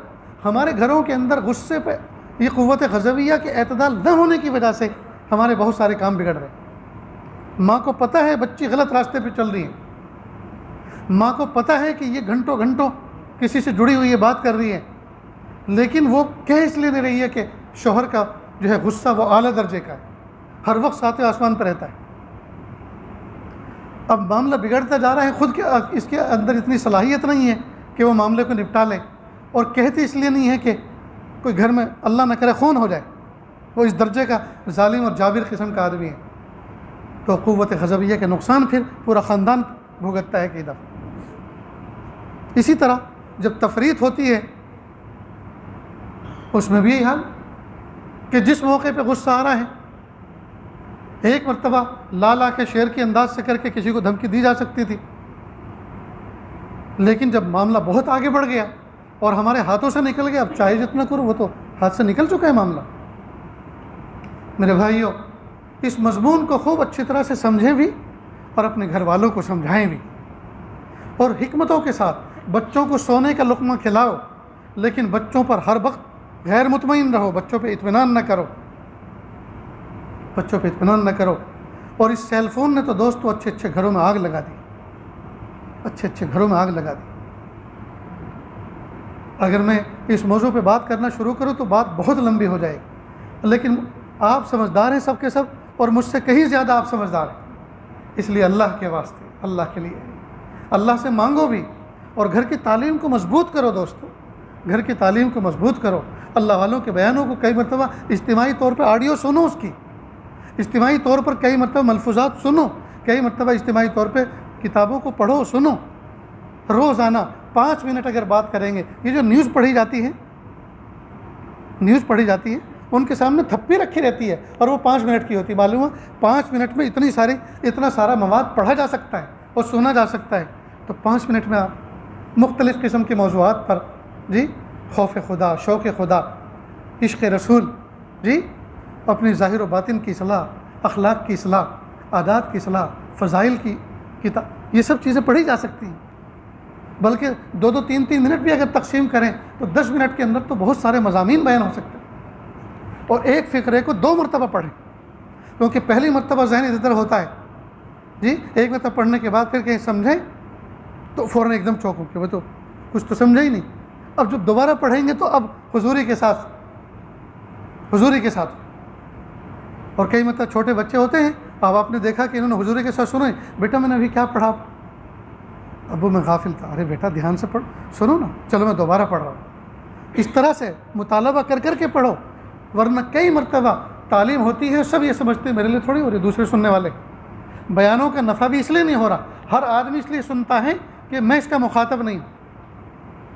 ہمارے گھروں کے اندر غصے پہ یہ قوت غضبیہ کے اعتدال نہ ہونے کی وجہ سے ہمارے بہت سارے کام بگڑ رہے ہیں۔ ماں کو پتہ ہے بچی غلط راستے پہ چل رہی ہے، ماں کو پتہ ہے کہ یہ گھنٹوں گھنٹوں کسی سے جڑی ہوئی یہ بات کر رہی ہے، لیکن وہ کہہ اس لیے نہیں رہی ہے کہ شوہر کا جو ہے غصہ وہ اعلیٰ درجے کا ہے، ہر وقت ساتویں آسمان پہ رہتا ہے۔ اب معاملہ بگڑتا جا رہا ہے، خود کے اس کے اندر اتنی صلاحیت نہیں ہے کہ وہ معاملے کو نپٹا لیں، اور کہتے اس لیے نہیں ہے کہ کوئی گھر میں اللہ نہ کرے خون ہو جائے، وہ اس درجے کا ظالم اور جابر قسم کا آدمی ہے، تو قوت غضبیہ کے نقصان پھر پورا خاندان بھگتتا ہے کئی دفعہ۔ اسی طرح جب تفریط ہوتی ہے اس میں بھی یہی حال کہ جس موقع پہ غصہ آ رہا ہے، ایک مرتبہ لا کے شعر کے انداز سے کر کے کسی کو دھمکی دی جا سکتی تھی، لیکن جب معاملہ بہت آگے بڑھ گیا اور ہمارے ہاتھوں سے نکل گیا، اب چاہے جتنا کرو وہ تو ہاتھ سے نکل چکا ہے معاملہ۔ میرے بھائیوں، اس مضمون کو خوب اچھی طرح سے سمجھیں بھی اور اپنے گھر والوں کو سمجھائیں بھی، اور حکمتوں کے ساتھ بچوں کو سونے کا لقمہ کھلاؤ، لیکن بچوں پر ہر وقت غیر مطمئن رہو، بچوں پہ اطمینان نہ کرو، بچوں پہ اطمینان نہ کرو۔ اور اس سیل فون نے تو دوستو اچھے اچھے گھروں میں آگ لگا دی، اچھے اچھے گھروں میں آگ لگا دی۔ اگر میں اس موضوع پہ بات کرنا شروع کروں تو بات بہت لمبی ہو جائے گی، لیکن آپ سمجھدار ہیں سب کے سب، اور مجھ سے کہیں زیادہ آپ سمجھدار ہیں، اس لیے اللہ کے واسطے، اللہ کے لیے اللہ سے مانگو بھی، اور گھر کی تعلیم کو مضبوط کرو دوستو، گھر کی تعلیم کو مضبوط کرو۔ اللہ والوں کے بیانوں کو کئی مرتبہ اجتماعی طور پر آڈیو سنو، اس کی اجتماعی طور پر کئی مرتبہ ملفوظات سنو، کئی مرتبہ اجتماعی طور پہ کتابوں کو پڑھو سنو۔ روزانہ 5 منٹ اگر بات کریں گے، یہ جو نیوز پڑھی جاتی ہے، نیوز پڑھی جاتی ہے، ان کے سامنے تھپی رکھی رہتی ہے اور وہ 5 منٹ کی ہوتی ہے، معلوم ہے 5 منٹ میں اتنا سارا مواد پڑھا جا سکتا ہے اور سنا جا سکتا ہے، تو 5 منٹ میں آپ مختلف قسم کے موضوعات پر خوف خدا، شوق خدا، عشق رسول، اپنی ظاہر و باطن کی اصلاح، اخلاق کی اصلاح، عادات کی اصلاح، فضائل کی کتاب، یہ سب چیزیں پڑھی جا سکتی ہیں۔ بلکہ 2-2 3-3 منٹ بھی اگر تقسیم کریں تو 10 منٹ کے اندر تو بہت سارے مضامین بیان ہو سکتے ہیں۔ اور ایک فقرے کو 2 مرتبہ پڑھیں، کیونکہ پہلی مرتبہ ذہن ادھر ہوتا ہے، ایک مرتبہ پڑھنے کے بعد پھر کہیں سمجھیں تو فوراً ایک دم چوک ہو کہ وہ تو کچھ تو سمجھا ہی نہیں۔ اب جب دوبارہ پڑھیں گے تو اب حضوری کے ساتھ، اور کئی مرتبہ چھوٹے بچے ہوتے ہیں، اب آپ نے دیکھا کہ انہوں نے حضوری کے ساتھ سنیں، بیٹا میں نے ابھی کیا پڑھا، ابو میں غافل تھا، ارے بیٹا دھیان سے پڑھ، سنو نا، چلو میں دوبارہ پڑھ رہا ہوں۔ اس طرح سے مطالبہ کر کر کے پڑھو، ورنہ کئی مرتبہ تعلیم ہوتی ہے سب یہ سمجھتے ہیں میرے لیے تھوڑی ہو رہی، دوسرے سننے والے بیانوں کا نفع بھی اس لیے نہیں ہو رہا، ہر آدمی اس لیے سنتا ہے کہ میں اس کا مخاطب نہیں ہوں،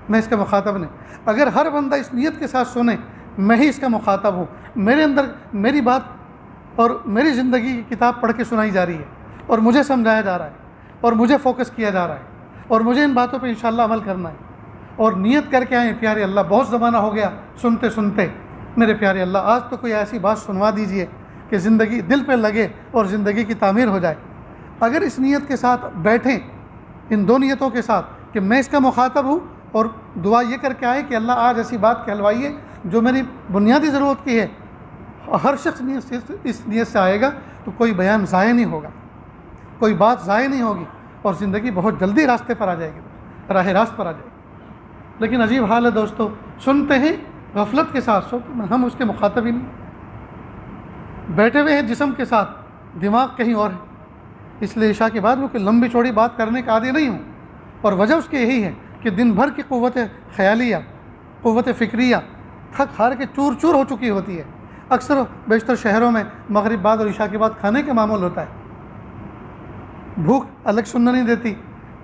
میں اس کا مخاطب نہیں۔ اگر ہر بندہ اس نیت کے ساتھ سنے میں ہی اس کا مخاطب ہوں، میرے اندر میری بات اور میری زندگی کی کتاب پڑھ کے سنائی جا رہی ہے، اور مجھے سمجھایا جا رہا ہے، اور مجھے فوکس کیا جا رہا ہے، اور مجھے ان باتوں پہ انشاءاللہ عمل کرنا ہے، اور نیت کر کے آئیں پیارے اللہ، بہت زمانہ ہو گیا سنتے سنتے، میرے پیارے اللہ آج تو کوئی ایسی بات سنوا دیجئے کہ زندگی دل پہ لگے اور زندگی کی تعمیر ہو جائے۔ اگر اس نیت کے ساتھ بیٹھیں، ان 2 نیتوں کے ساتھ کہ میں اس کا مخاطب ہوں، اور دعا یہ کر کے آئے کہ اللہ آج ایسی بات کہلوائیے جو میری بنیادی ضرورت کی ہے، ہر شخص اس نیت سے آئے گا تو کوئی بیان ضائع نہیں ہوگا، کوئی بات ضائع نہیں ہوگی، اور زندگی بہت جلدی راستے پر آ جائے گی، راہ راست پر آ جائے گی۔ لیکن عجیب حال ہے دوستو، سنتے ہیں غفلت کے ساتھ، ہم اس کے مخاطب ہی نہیں، بیٹھے ہوئے ہیں جسم کے ساتھ، دماغ کہیں اور ہے۔ اس لیے عشاء کے بعد وہ کوئی لمبی چوڑی بات کرنے کا عادی نہیں ہوں، اور وجہ اس کی یہی ہے کہ دن بھر کی قوت خیالیہ، قوت فکریہ تھک ہار کے چور چور ہو چکی ہوتی ہے۔ اکثر بیشتر شہروں میں مغرب بعد اور عشاء کے بعد کھانے کا معمول ہوتا ہے، بھوک الگ سننا نہیں دیتی،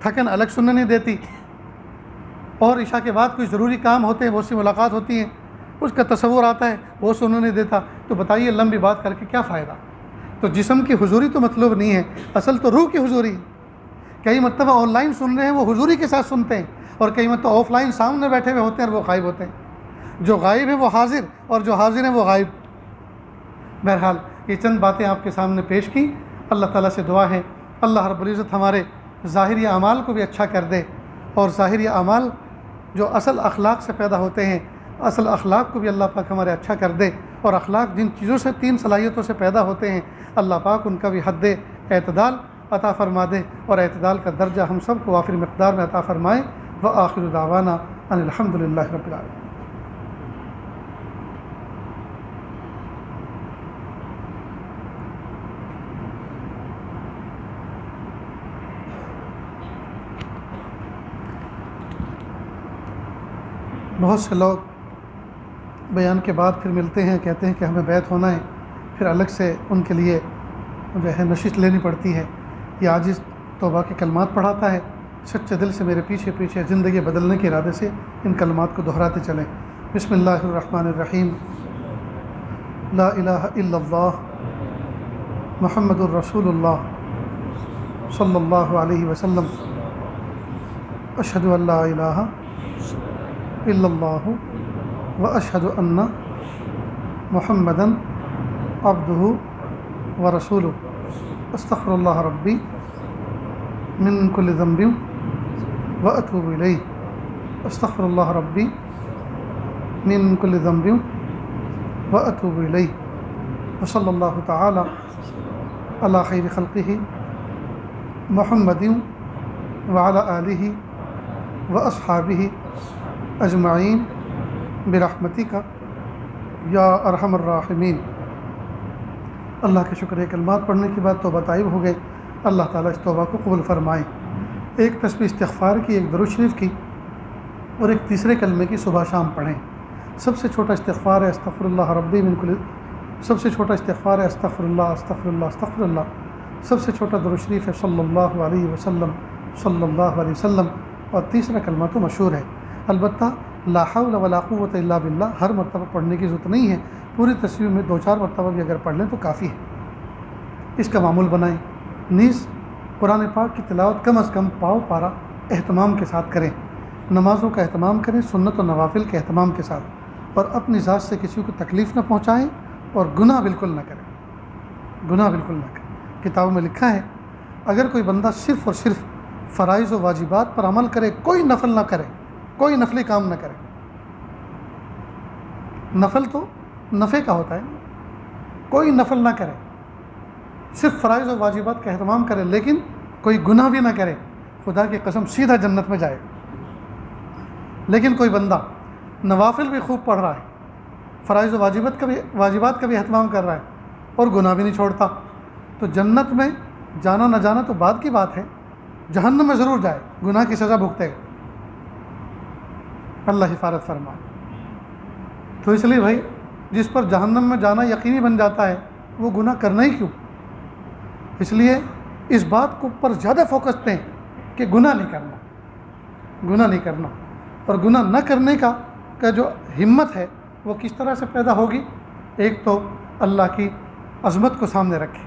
تھکن الگ سننا نہیں دیتی، اور عشاء کے بعد کوئی ضروری کام ہوتے ہیں، بہت سی ملاقات ہوتی ہیں، اس کا تصور آتا ہے، وہ سننے نہیں دیتا، تو بتائیے لمبی بات کر کے کیا فائدہ؟ تو جسم کی حضوری تو مطلوب نہیں ہے، اصل تو روح کی حضوری ہے۔ کئی مرتبہ آن لائن سن رہے ہیں وہ حضوری کے ساتھ سنتے ہیں، اور کئی مرتبہ آف لائن سامنے بیٹھے ہوئے ہوتے ہیں اور وہ غائب ہوتے ہیں۔ جو غائب ہے وہ حاضر، اور جو حاضر ہیں وہ غائب۔ بہرحال یہ چند باتیں آپ کے سامنے پیش کی۔ اللہ تعالیٰ سے دعا ہے اللہ رب العزت ہمارے ظاہری اعمال کو بھی اچھا کر دے، اور ظاہری اعمال جو اصل اخلاق سے پیدا ہوتے ہیں، اصل اخلاق کو بھی اللہ پاک ہمارے اچھا کر دے، اور اخلاق جن چیزوں سے، 3 صلاحیتوں سے پیدا ہوتے ہیں، اللہ پاک ان کا بھی حد اعتدال عطا فرما دے، اور اعتدال کا درجہ ہم سب کو وافر مقدار میں عطا فرمائے۔ وآخر دعوانا ان الحمد للہ رب العالمین۔ بہت سے لوگ بیان کے بعد پھر ملتے ہیں، کہتے ہیں کہ ہمیں بیعت ہونا ہے، پھر الگ سے ان کے لیے جو ہے نشست لینی پڑتی ہے۔ یہ عاجز توبہ کے کلمات پڑھاتا ہے، سچے دل سے میرے پیچھے پیچھے زندگی بدلنے کے ارادے سے ان کلمات کو دہراتے چلیں۔ بسم اللہ الرحمن الرحیم۔ لا الہ الا اللہ محمد الرسول اللہ صلی اللہ علیہ وسلم۔ اشہد ان لا الہ الا اللہ واشہد ان محمدًا عبدہ ورسولہ۔ استغفر اللہ ربی من کل ذنب واتوب الیہ۔ استغفر اللہ ربی من کل ذنب واتوب الیہ۔ وصلی اللہ تعالی علی خیر خلقہ محمد وعلی آلہ واصحابہ اجمعین برحمتک یا ارحم الراحمین۔ اللہ کے شکر ہے، کلمات پڑھنے کے بعد توبہ طائب ہو گئے، اللہ تعالیٰ اس توبہ کو قبول فرمائے۔ ایک تسبیح استغفار کی، ایک درود شریف کی، اور ایک تیسرے کلمے کی صبح شام پڑھیں۔ سب سے چھوٹا استغفار ہے استغفر اللہ ربی من کل، سب سے چھوٹا استغفار ہے استغفر اللہ استغفر اللہ استغفر اللہ۔ سب سے چھوٹا درود شریف ہے صلی اللہ علیہ وسلم صلی اللہ علیہ وسلم، اور تیسرا کلمہ تو مشہور ہے، البتہ لا حول ولا قوت الا باللہ ہر مرتبہ پڑھنے کی ضرورت نہیں ہے، پوری تصویر میں 2-4 مرتبہ بھی اگر پڑھ لیں تو کافی ہے۔ اس کا معمول بنائیں، نیز قرآن پاک کی تلاوت کم از کم پاؤ پارا اہتمام کے ساتھ کریں، نمازوں کا اہتمام کریں، سنت و نوافل کے اہتمام کے ساتھ، اور اپنی ذات سے کسی کو تکلیف نہ پہنچائیں، اور گناہ بالکل نہ کریں، گناہ بالکل نہ کریں۔ کتابوں میں لکھا ہے اگر کوئی بندہ صرف اور صرف فرائض و واجبات پر عمل کرے، کوئی نفل نہ کرے، کوئی نفلی کام نہ کرے، نفل تو نفع کا ہوتا ہے، کوئی نفل نہ کرے، صرف فرائض و واجبات کا اہتمام کرے، لیکن کوئی گناہ بھی نہ کرے، خدا کی قسم سیدھا جنت میں جائے۔ لیکن کوئی بندہ نوافل بھی خوب پڑھ رہا ہے، فرائض و واجبات کا بھی اہتمام کر رہا ہے، اور گناہ بھی نہیں چھوڑتا، تو جنت میں جانا نہ جانا تو بعد کی بات ہے، جہنم میں ضرور جائے، گناہ کی سزا بھگتے گا۔ اللہ حفاظت فرمائے۔ تو اس لیے بھائی جس پر جہنم میں جانا یقینی بن جاتا ہے وہ گناہ کرنا ہی کیوں؟ اس لیے اس بات کو پر زیادہ فوکس دیں کہ گناہ نہیں کرنا، گناہ نہیں کرنا، اور گناہ نہ کرنے کا جو ہمت ہے وہ کس طرح سے پیدا ہوگی؟ ایک تو اللہ کی عظمت کو سامنے رکھے،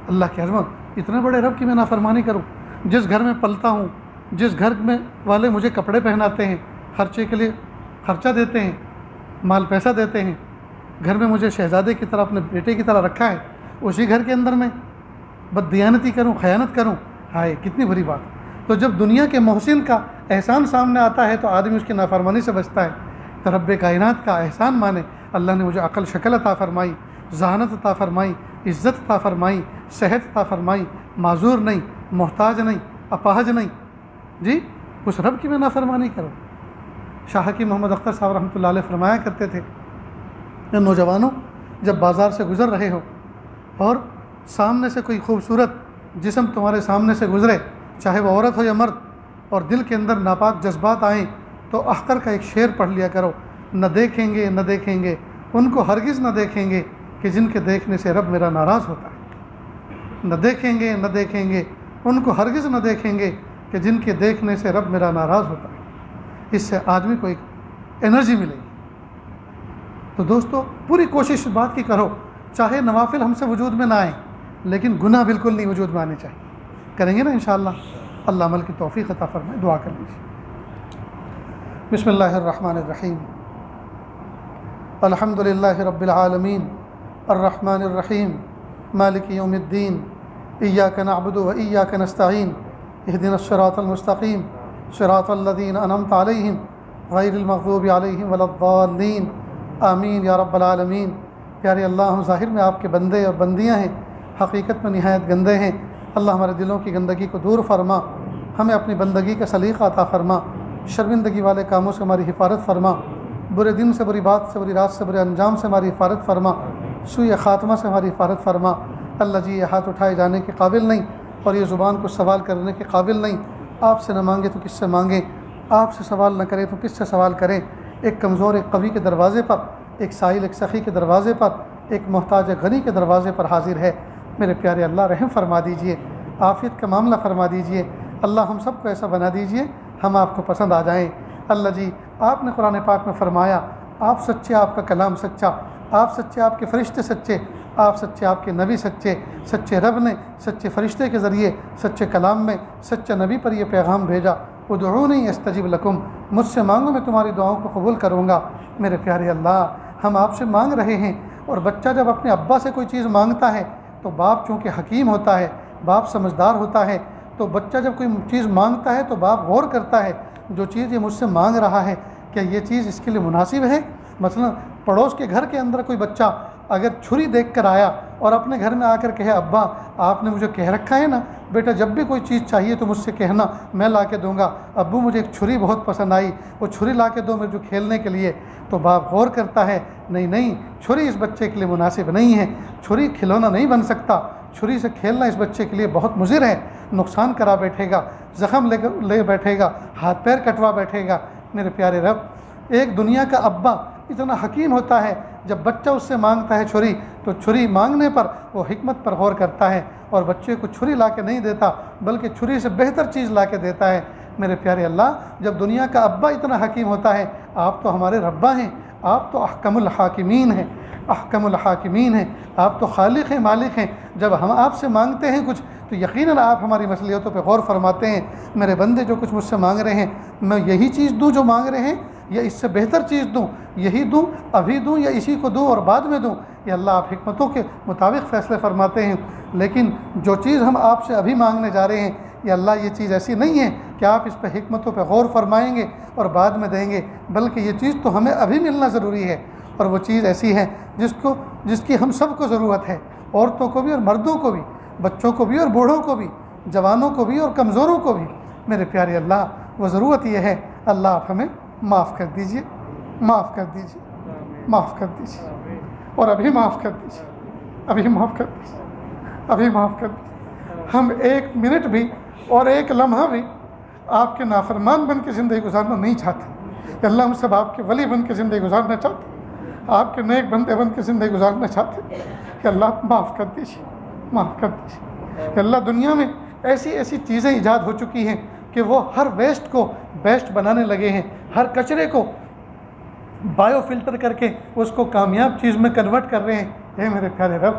اللہ کی عظمت، اتنے بڑے رب کی میں نافرمانی کروں، جس گھر میں پلتا ہوں، جس گھر میں والے مجھے کپڑے پہناتے ہیں، خرچے کے لیے خرچہ دیتے ہیں، مال پیسہ دیتے ہیں، گھر میں مجھے شہزادے کی طرح اپنے بیٹے کی طرح رکھا ہے، اسی گھر کے اندر میں بددیانتی کروں، خیانت کروں، ہائے کتنی بری بات۔ تو جب دنیا کے محسن کا احسان سامنے آتا ہے تو آدمی اس کی نافرمانی سے بچتا ہے۔ تو رب کائنات کا احسان مانے، اللہ نے مجھے عقل شکل عطا فرمائی، ذہانت عطا فرمائی، عزت عطا فرمائی، صحت عطا فرمائی، معذور نہیں، محتاج نہیں، اپاہج نہیں، جی اس رب کی میں نافرمانی کروں۔ شاہ حکیم محمد اختر صاحب رحمۃ اللہ علیہ فرمایا کرتے تھے کہ نوجوانوں جب بازار سے گزر رہے ہو اور سامنے سے کوئی خوبصورت جسم تمہارے سامنے سے گزرے، چاہے وہ عورت ہو یا مرد، اور دل کے اندر ناپاک جذبات آئیں تو اختر کا ایک شعر پڑھ لیا کرو، نہ دیکھیں گے نہ دیکھیں گے ان کو ہرگز نہ دیکھیں گے کہ جن کے دیکھنے سے رب میرا ناراض ہوتا ہے، نہ دیکھیں گے نہ دیکھیں گے ان کو ہرگز نہ دیکھیں گے کہ جن کے دیکھنے سے رب میرا ناراض ہوتا ہے۔ اس سے آدمی کو ایک انرجی ملے گی۔ تو دوستو پوری کوشش اس بات کی کرو، چاہے نوافل ہم سے وجود میں نہ آئیں لیکن گناہ بالکل نہیں وجود میں آنے چاہیے۔ کریں گے نا انشاءاللہ؟ اللہ عمل کی توفیق عطا فرمائے۔ دعا کر لیجیے۔ بسم اللہ الرحمن الرحیم، الحمد للہ رب العالمین الرحمن الرحیم مالک یوم الدین، ایاک نعبد و ایاک نستعین، اہدنا الصراط المستقیم صراط الذین انعمت علیہم غیر المغضوب علیہم ولا الضالین، آمین یا رب العالمین۔ پیارے اللہ، ہم ظاہر میں آپ کے بندے اور بندیاں ہیں، حقیقت میں نہایت گندے ہیں۔ اللہ ہمارے دلوں کی گندگی کو دور فرما، ہمیں اپنی بندگی کا سلیقہ عطا فرما، شرمندگی والے کاموں سے ہماری حفاظت فرما، برے دن سے، بری بات سے، بری رات سے، برے انجام سے ہماری حفاظت فرما، سوء خاتمہ سے ہماری حفاظت فرما۔ اللہ جی، یہ ہاتھ اٹھائے جانے کے قابل نہیں اور یہ زبان کو سوال کرنے کے قابل نہیں۔ آپ سے نہ مانگے تو کس سے مانگیں، آپ سے سوال نہ کریں تو کس سے سوال کریں۔ ایک کمزور ایک قوی کے دروازے پر، ایک سائل ایک سخی کے دروازے پر، ایک محتاج غنی کے دروازے پر حاضر ہے۔ میرے پیارے اللہ، رحم فرما دیجئے، عافیت کا معاملہ فرما دیجئے۔ اللہ ہم سب کو ایسا بنا دیجئے ہم آپ کو پسند آ جائیں۔ اللہ جی، آپ نے قرآن پاک میں فرمایا آپ سچے، آپ کا کلام سچا، آپ سچے، آپ کے فرشتے سچے، آپ سچے، آپ کے نبی سچے۔ سچے رب نے سچے فرشتے کے ذریعے، سچے کلام میں، سچے نبی پر یہ پیغام بھیجا، ادعونی استجب لکم، مجھ سے مانگو میں تمہاری دعاؤں کو قبول کروں گا۔ میرے پیارے اللہ، ہم آپ سے مانگ رہے ہیں، اور بچہ جب اپنے ابا سے کوئی چیز مانگتا ہے تو باپ چونکہ حکیم ہوتا ہے، باپ سمجھدار ہوتا ہے، تو بچہ جب کوئی چیز مانگتا ہے تو باپ غور کرتا ہے جو چیز یہ مجھ سے مانگ رہا ہے کیا یہ چیز اس کے لیے مناسب ہے۔ مثلا پڑوس کے گھر کے اندر کوئی بچہ اگر چھری دیکھ کر آیا اور اپنے گھر میں آ کر کہے ابا آپ نے مجھے کہہ رکھا ہے نا بیٹا جب بھی کوئی چیز چاہیے تو مجھ سے کہنا، میں لا کے دوں گا، ابو مجھے ایک چھری بہت پسند آئی، وہ چھری لا کے دو مجھے جو کھیلنے کے لیے، تو باپ غور کرتا ہے نہیں چھری اس بچے کے لیے مناسب نہیں ہے، چھری کھلونا نہیں بن سکتا، چھری سے کھیلنا اس بچے کے لیے بہت مضر ہے، نقصان کرا بیٹھے گا، زخم لے بیٹھے گا، ہاتھ پیر کٹوا بیٹھے گا۔ میرے پیارے رب، ایک دنیا کا ابا اتنا حکیم ہوتا ہے، جب بچہ اس سے مانگتا ہے چھری تو چھری مانگنے پر وہ حکمت پر غور کرتا ہے اور بچے کو چھری لا کے نہیں دیتا بلکہ چھری سے بہتر چیز لا کے دیتا ہے۔ میرے پیارے اللہ، جب دنیا کا ابا اتنا حکیم ہوتا ہے، آپ تو ہمارے ربا ہیں، آپ تو احکم الحاکمین ہیں، احکم الحاکمین ہیں، آپ تو خالق ہیں، مالک ہیں۔ جب ہم آپ سے مانگتے ہیں کچھ تو یقیناً آپ ہماری مصلحتوں پہ غور فرماتے ہیں۔ میرے بندے جو کچھ مجھ سے مانگ رہے ہیں میں یہی چیز دوں جو مانگ رہے ہیں یا اس سے بہتر چیز دوں، یہی دوں، ابھی دوں یا اسی کو دوں اور بعد میں دوں؟ یہ اللہ آپ حکمتوں کے مطابق فیصلے فرماتے ہیں۔ لیکن جو چیز ہم آپ سے ابھی مانگنے جا رہے ہیں یہ اللہ یہ چیز ایسی نہیں ہے کہ آپ اس پہ حکمتوں پہ غور فرمائیں گے اور بعد میں دیں گے، بلکہ یہ چیز تو ہمیں ابھی ملنا ضروری ہے، اور وہ چیز ایسی ہے جس کی ہم سب کو ضرورت ہے، عورتوں کو بھی اور مردوں کو بھی، بچوں کو بھی اور بوڑھوں کو بھی، جوانوں کو بھی اور کمزوروں کو بھی۔ میرے پیارے اللہ، وہ ضرورت یہ ہے، اللہ آپ ہمیں معاف کر دیجئے، معاف کر دیجئے، معاف کر دیجئے، اور ابھی معاف کر دیجئے، ابھی معاف کر دیجئے، ابھی معاف کر دیجئے۔ ہم ایک منٹ بھی اور ایک لمحہ بھی آپ کے نافرمان بن کے زندگی گزارنا نہیں چاہتے کہ اللہ ہم سب آپ کے ولی بن کے زندگی گزارنا چاہتے، آپ کے نیک بندے بن کے زندگی گزارنا چاہتے کہ اللہ معاف کر دیجئے، معاف کر دیجئے۔ کہ اللہ دنیا میں ایسی ایسی چیزیں ایجاد ہو چکی ہیں کہ وہ ہر ویسٹ کو بیسٹ بنانے لگے ہیں، ہر کچرے کو بایو فلٹر کر کے اس کو کامیاب چیز میں کنورٹ کر رہے ہیں۔ اے میرے پیارے رب،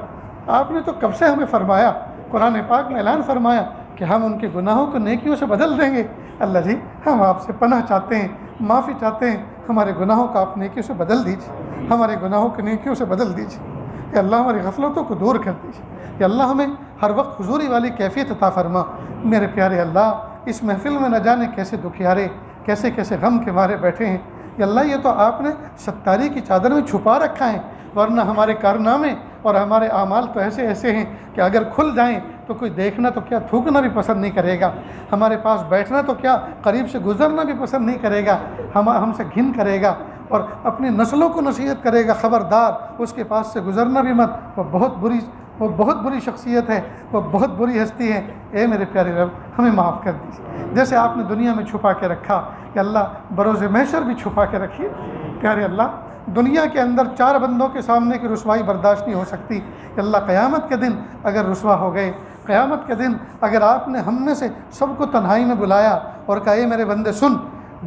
آپ نے تو کب سے ہمیں فرمایا، قرآن پاک میں اعلان فرمایا کہ ہم ان کے گناہوں کو نیکیوں سے بدل دیں گے۔ اللہ جی، ہم آپ سے پناہ چاہتے ہیں، معافی چاہتے ہیں، ہمارے گناہوں کو آپ نیکیوں سے بدل دیجیے، ہمارے گناہوں کو نیکیوں سے بدل دیجیے۔ کہ اللہ ہماری غفلتوں کو دور کر دیجیے، کہ اللہ ہمیں ہر وقت حضوری والی کیفیت عطا فرما۔ میرے پیارے اللہ، اس محفل میں نہ جانے کیسے دکھیارے، کیسے کیسے غم کے مارے بیٹھے ہیں۔ کہ اللہ یہ تو آپ نے ستاری کی چادر میں چھپا رکھا ہے، ورنہ ہمارے کارنامے اور ہمارے اعمال تو ایسے ایسے ہیں کہ اگر کھل جائیں تو کوئی دیکھنا تو کیا تھوکنا بھی پسند نہیں کرے گا، ہمارے پاس بیٹھنا تو کیا قریب سے گزرنا بھی پسند نہیں کرے گا، ہم سے گھن کرے گا اور اپنی نسلوں کو نصیحت کرے گا، خبردار اس کے پاس سے گزرنا بھی مت، وہ بہت بری شخصیت ہے، وہ بہت بری ہستی ہے۔ اے میرے پیارے رب، ہمیں معاف کر دیجیے، جیسے آپ نے دنیا میں چھپا کے رکھا کہ اللہ بروز محشر بھی چھپا کے رکھیے۔ پیارے اللہ، دنیا کے اندر 4 بندوں کے سامنے کی رسوائی برداشت نہیں ہو سکتی کہ اللہ قیامت کے دن اگر رسوا ہو گئے، قیامت کے دن اگر آپ نے ہم میں سے سب کو تنہائی میں بلایا اور کہا اے میرے بندے سن،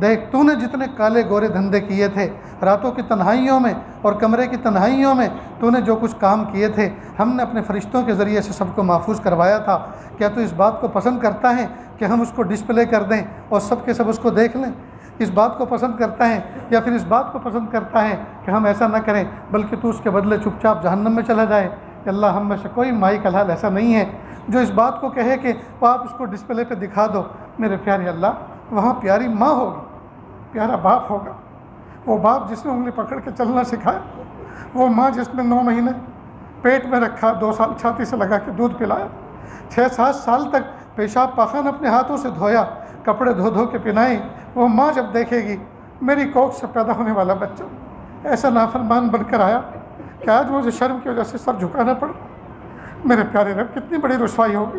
دیکھ تو نے جتنے کالے گورے دھندے کیے تھے راتوں کی تنہائیوں میں اور کمرے کی تنہائیوں میں، تو نے جو کچھ کام کیے تھے ہم نے اپنے فرشتوں کے ذریعے سے سب کو محفوظ کروایا تھا۔ کیا تو اس بات کو پسند کرتا ہے کہ ہم اس کو ڈسپلے کر دیں اور سب کے سب اس کو دیکھ لیں؟ اس بات کو پسند کرتا ہے یا پھر اس بات کو پسند کرتا ہے کہ ہم ایسا نہ کریں بلکہ تو اس کے بدلے چپ چاپ جہنم میں چلا جائے؟ کہ اللہ ہم میں سے کوئی مائی کا حال ایسا نہیں ہے جو اس بات کو کہے کہ وہ آپ اس کو ڈسپلے پہ دکھا دو۔ میرے پیارے اللہ، وہاں پیاری ماں ہوگی، پیارا باپ ہوگا، وہ باپ جس نے انگلی پکڑ کے چلنا سکھایا، وہ ماں جس نے 9 مہینے پیٹ میں رکھا، 2 سال چھاتی سے لگا کے دودھ پلایا، 6-7 سال تک پیشاب پاخان اپنے ہاتھوں سے دھویا، کپڑے دھو دھو کے پہنائے، وہ ماں جب دیکھے گی میری کوکھ سے پیدا ہونے والا بچہ ایسا نافرمان بن کر آیا کہ آج مجھے شرم کی وجہ سے سر جھکانا پڑا، میرے پیارے رب کتنی بڑی رسوائی ہوگی۔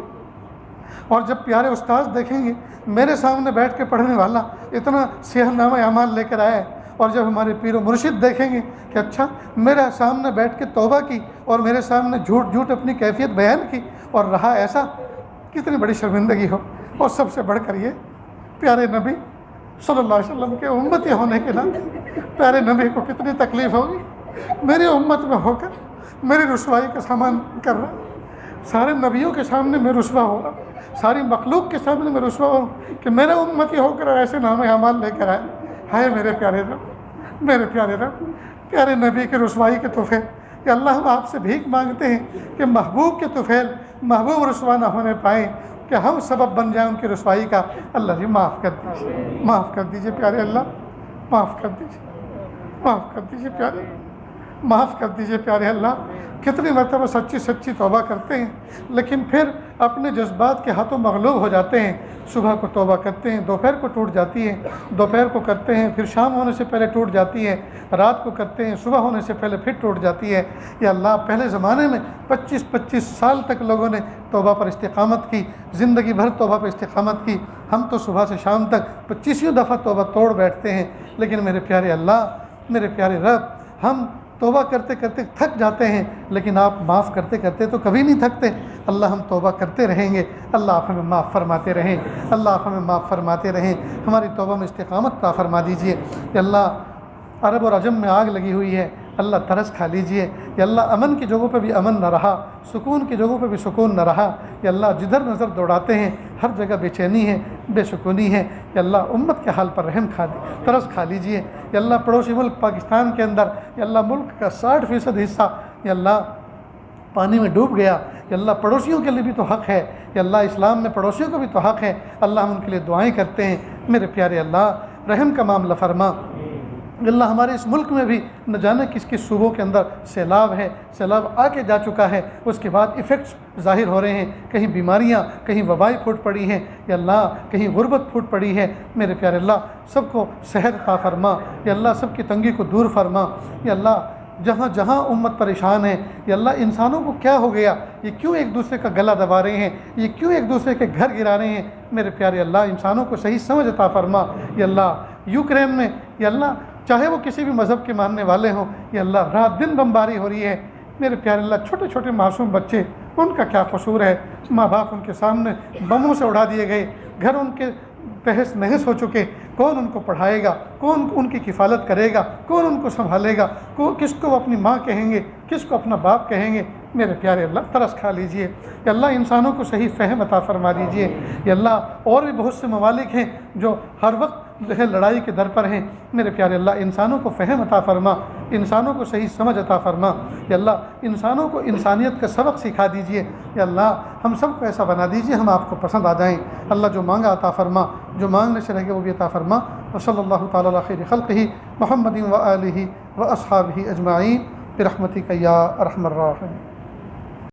اور جب پیارے استاذ دیکھیں گے میرے سامنے بیٹھ کے پڑھنے والا اتنا سیاہ نامہ اعمال لے کر آیا ہے، اور جب ہمارے پیر و مرشد دیکھیں گے کہ اچھا میرے سامنے بیٹھ کے توبہ کی اور میرے سامنے جھوٹ اپنی کیفیت بیان کی اور رہا ایسا، کتنی بڑی شرمندگی ہو۔ اور سب سے بڑھ کر یہ پیارے نبی صلی اللہ علیہ وسلم کے امتی ہونے کے ناطے پیارے نبی کو کتنی تکلیف ہوگی، میری امت میں ہو کر میری رسوائی کا سامان کر رہا، سارے نبیوں کے سامنے میں رسوا ہو رہا، ساری مخلوق کے سامنے میں رسوا ہو کہ میرا امتی ہو کر ایسے نام اعمال لے کر آئے۔ ہائے میرے پیارے رب، میرے پیارے رب، پیارے نبی کی رسوائی کے طفیل، کہ اللہ ہم آپ سے بھیک مانگتے ہیں کہ محبوب کے طفیل محبوب رسوا نہ ہونے پائیں، کہ ہم سبب بن جائیں ان کی رسوائی کا۔ اللہ جی معاف کر دیجیے، معاف کر دیجیے پیارے اللہ، معاف کر دیجیے، معاف کر دیجیے پیارے، معاف کر دیجیے پیارے اللہ۔ کتنی مرتبہ سچی توبہ کرتے ہیں لیکن پھر اپنے جذبات کے ہاتھوں مغلوب ہو جاتے ہیں۔ صبح کو توبہ کرتے ہیں، دوپہر کو ٹوٹ جاتی ہے، دوپہر کو کرتے ہیں پھر شام ہونے سے پہلے ٹوٹ جاتی ہے، رات کو کرتے ہیں صبح ہونے سے پہلے پھر ٹوٹ جاتی ہے۔ یا اللہ پہلے زمانے میں 25 سال تک لوگوں نے توبہ پر استقامت کی، زندگی بھر توبہ پر استقامت کی، ہم تو صبح سے شام تک 25 دفعہ توبہ توڑ بیٹھتے ہیں۔ لیکن میرے پیارے اللہ، میرے پیارے رب، ہم توبہ کرتے کرتے تھک جاتے ہیں لیکن آپ معاف کرتے کرتے تو کبھی نہیں تھکتے۔ اللہ ہم توبہ کرتے رہیں گے، اللہ آپ ہمیں معاف فرماتے رہیں، اللہ آپ ہمیں معاف فرماتے رہیں، ہماری توبہ میں استقامت عطا فرما دیجئے۔ یا اللہ عرب اور عجم میں آگ لگی ہوئی ہے، اللہ ترس کھا لیجئے۔ یا اللہ امن کی جگہوں پہ بھی امن نہ رہا، سکون کی جگہوں پہ بھی سکون نہ رہا۔ یا اللہ جدھر نظر دوڑاتے ہیں ہر جگہ بے چینی ہے، بے سکونی ہے۔ یا اللہ امت کے حال پر رحم ترس کھا لیجئے۔ یا اللہ پڑوسی ملک پاکستان کے اندر یا اللہ ملک کا 60% حصہ یا اللہ پانی میں ڈوب گیا۔ یا اللہ پڑوسیوں کے لیے بھی تو حق ہے، یا اللہ اسلام میں پڑوسیوں کو بھی تو حق ہے، اللہ ہم ان کے لیے دعائیں کرتے ہیں۔ میرے پیارے اللہ رحم کا معاملہ فرما۔ اللہ ہمارے اس ملک میں بھی نہ جانے کس کس صوبوں کے اندر سیلاب ہے، سیلاب آ کے جا چکا ہے، اس کے بعد ایفیکٹس ظاہر ہو رہے ہیں، کہیں بیماریاں، کہیں وبائیں پھوٹ پڑی ہیں، یا اللہ کہیں غربت پھوٹ پڑی ہے۔ میرے پیارے اللہ سب کو صحت عطا فرما، یا اللہ سب کی تنگی کو دور فرما۔ یا اللہ جہاں جہاں امت پریشان ہے، یا اللہ انسانوں کو کیا ہو گیا، یہ کیوں ایک دوسرے کا گلا دبا رہے ہیں، یہ کیوں ایک دوسرے کے گھر گرا رہے ہیں؟ میرے پیارے اللہ انسانوں کو صحیح سمجھ عطا فرما۔ یا اللہ یوکرین میں یا اللہ چاہے وہ کسی بھی مذہب کے ماننے والے ہوں، یا اللہ رات دن بمباری ہو رہی ہے۔ میرے پیارے اللہ چھوٹے چھوٹے معصوم بچے، ان کا کیا قصور ہے؟ ماں باپ ان کے سامنے بموں سے اڑا دیے گئے، گھر ان کے تہس نہس ہو چکے، کون ان کو پڑھائے گا، کون ان کی کفالت کرے گا، کون ان کو سنبھالے گا، کس کو وہ اپنی ماں کہیں گے، کس کو اپنا باپ کہیں گے؟ میرے پیارے اللہ ترس کھا لیجئے۔ یا اللہ انسانوں کو صحیح فہم عطا فرما دیجئے۔ یا اللہ اور بھی بہت سے ممالک ہیں جو ہر وقت جو ہے لڑائی کے در پر ہیں، میرے پیارے اللہ انسانوں کو فہم عطا فرما، انسانوں کو صحیح سمجھ عطا فرما۔ یا اللہ انسانوں کو انسانیت کا سبق سکھا دیجئے۔ یا اللہ ہم سب کو ایسا بنا دیجئے ہم آپ کو پسند آ جائیں۔ اللہ جو مانگا عطا فرما، جو مانگنے سے رہ گئے وہ بھی عطا فرما۔ وصلی اللہ تعالی علی خیر خلقہ محمد و آلہ و اصحابہ اجمعین برحمتک یا ارحم الراحمین۔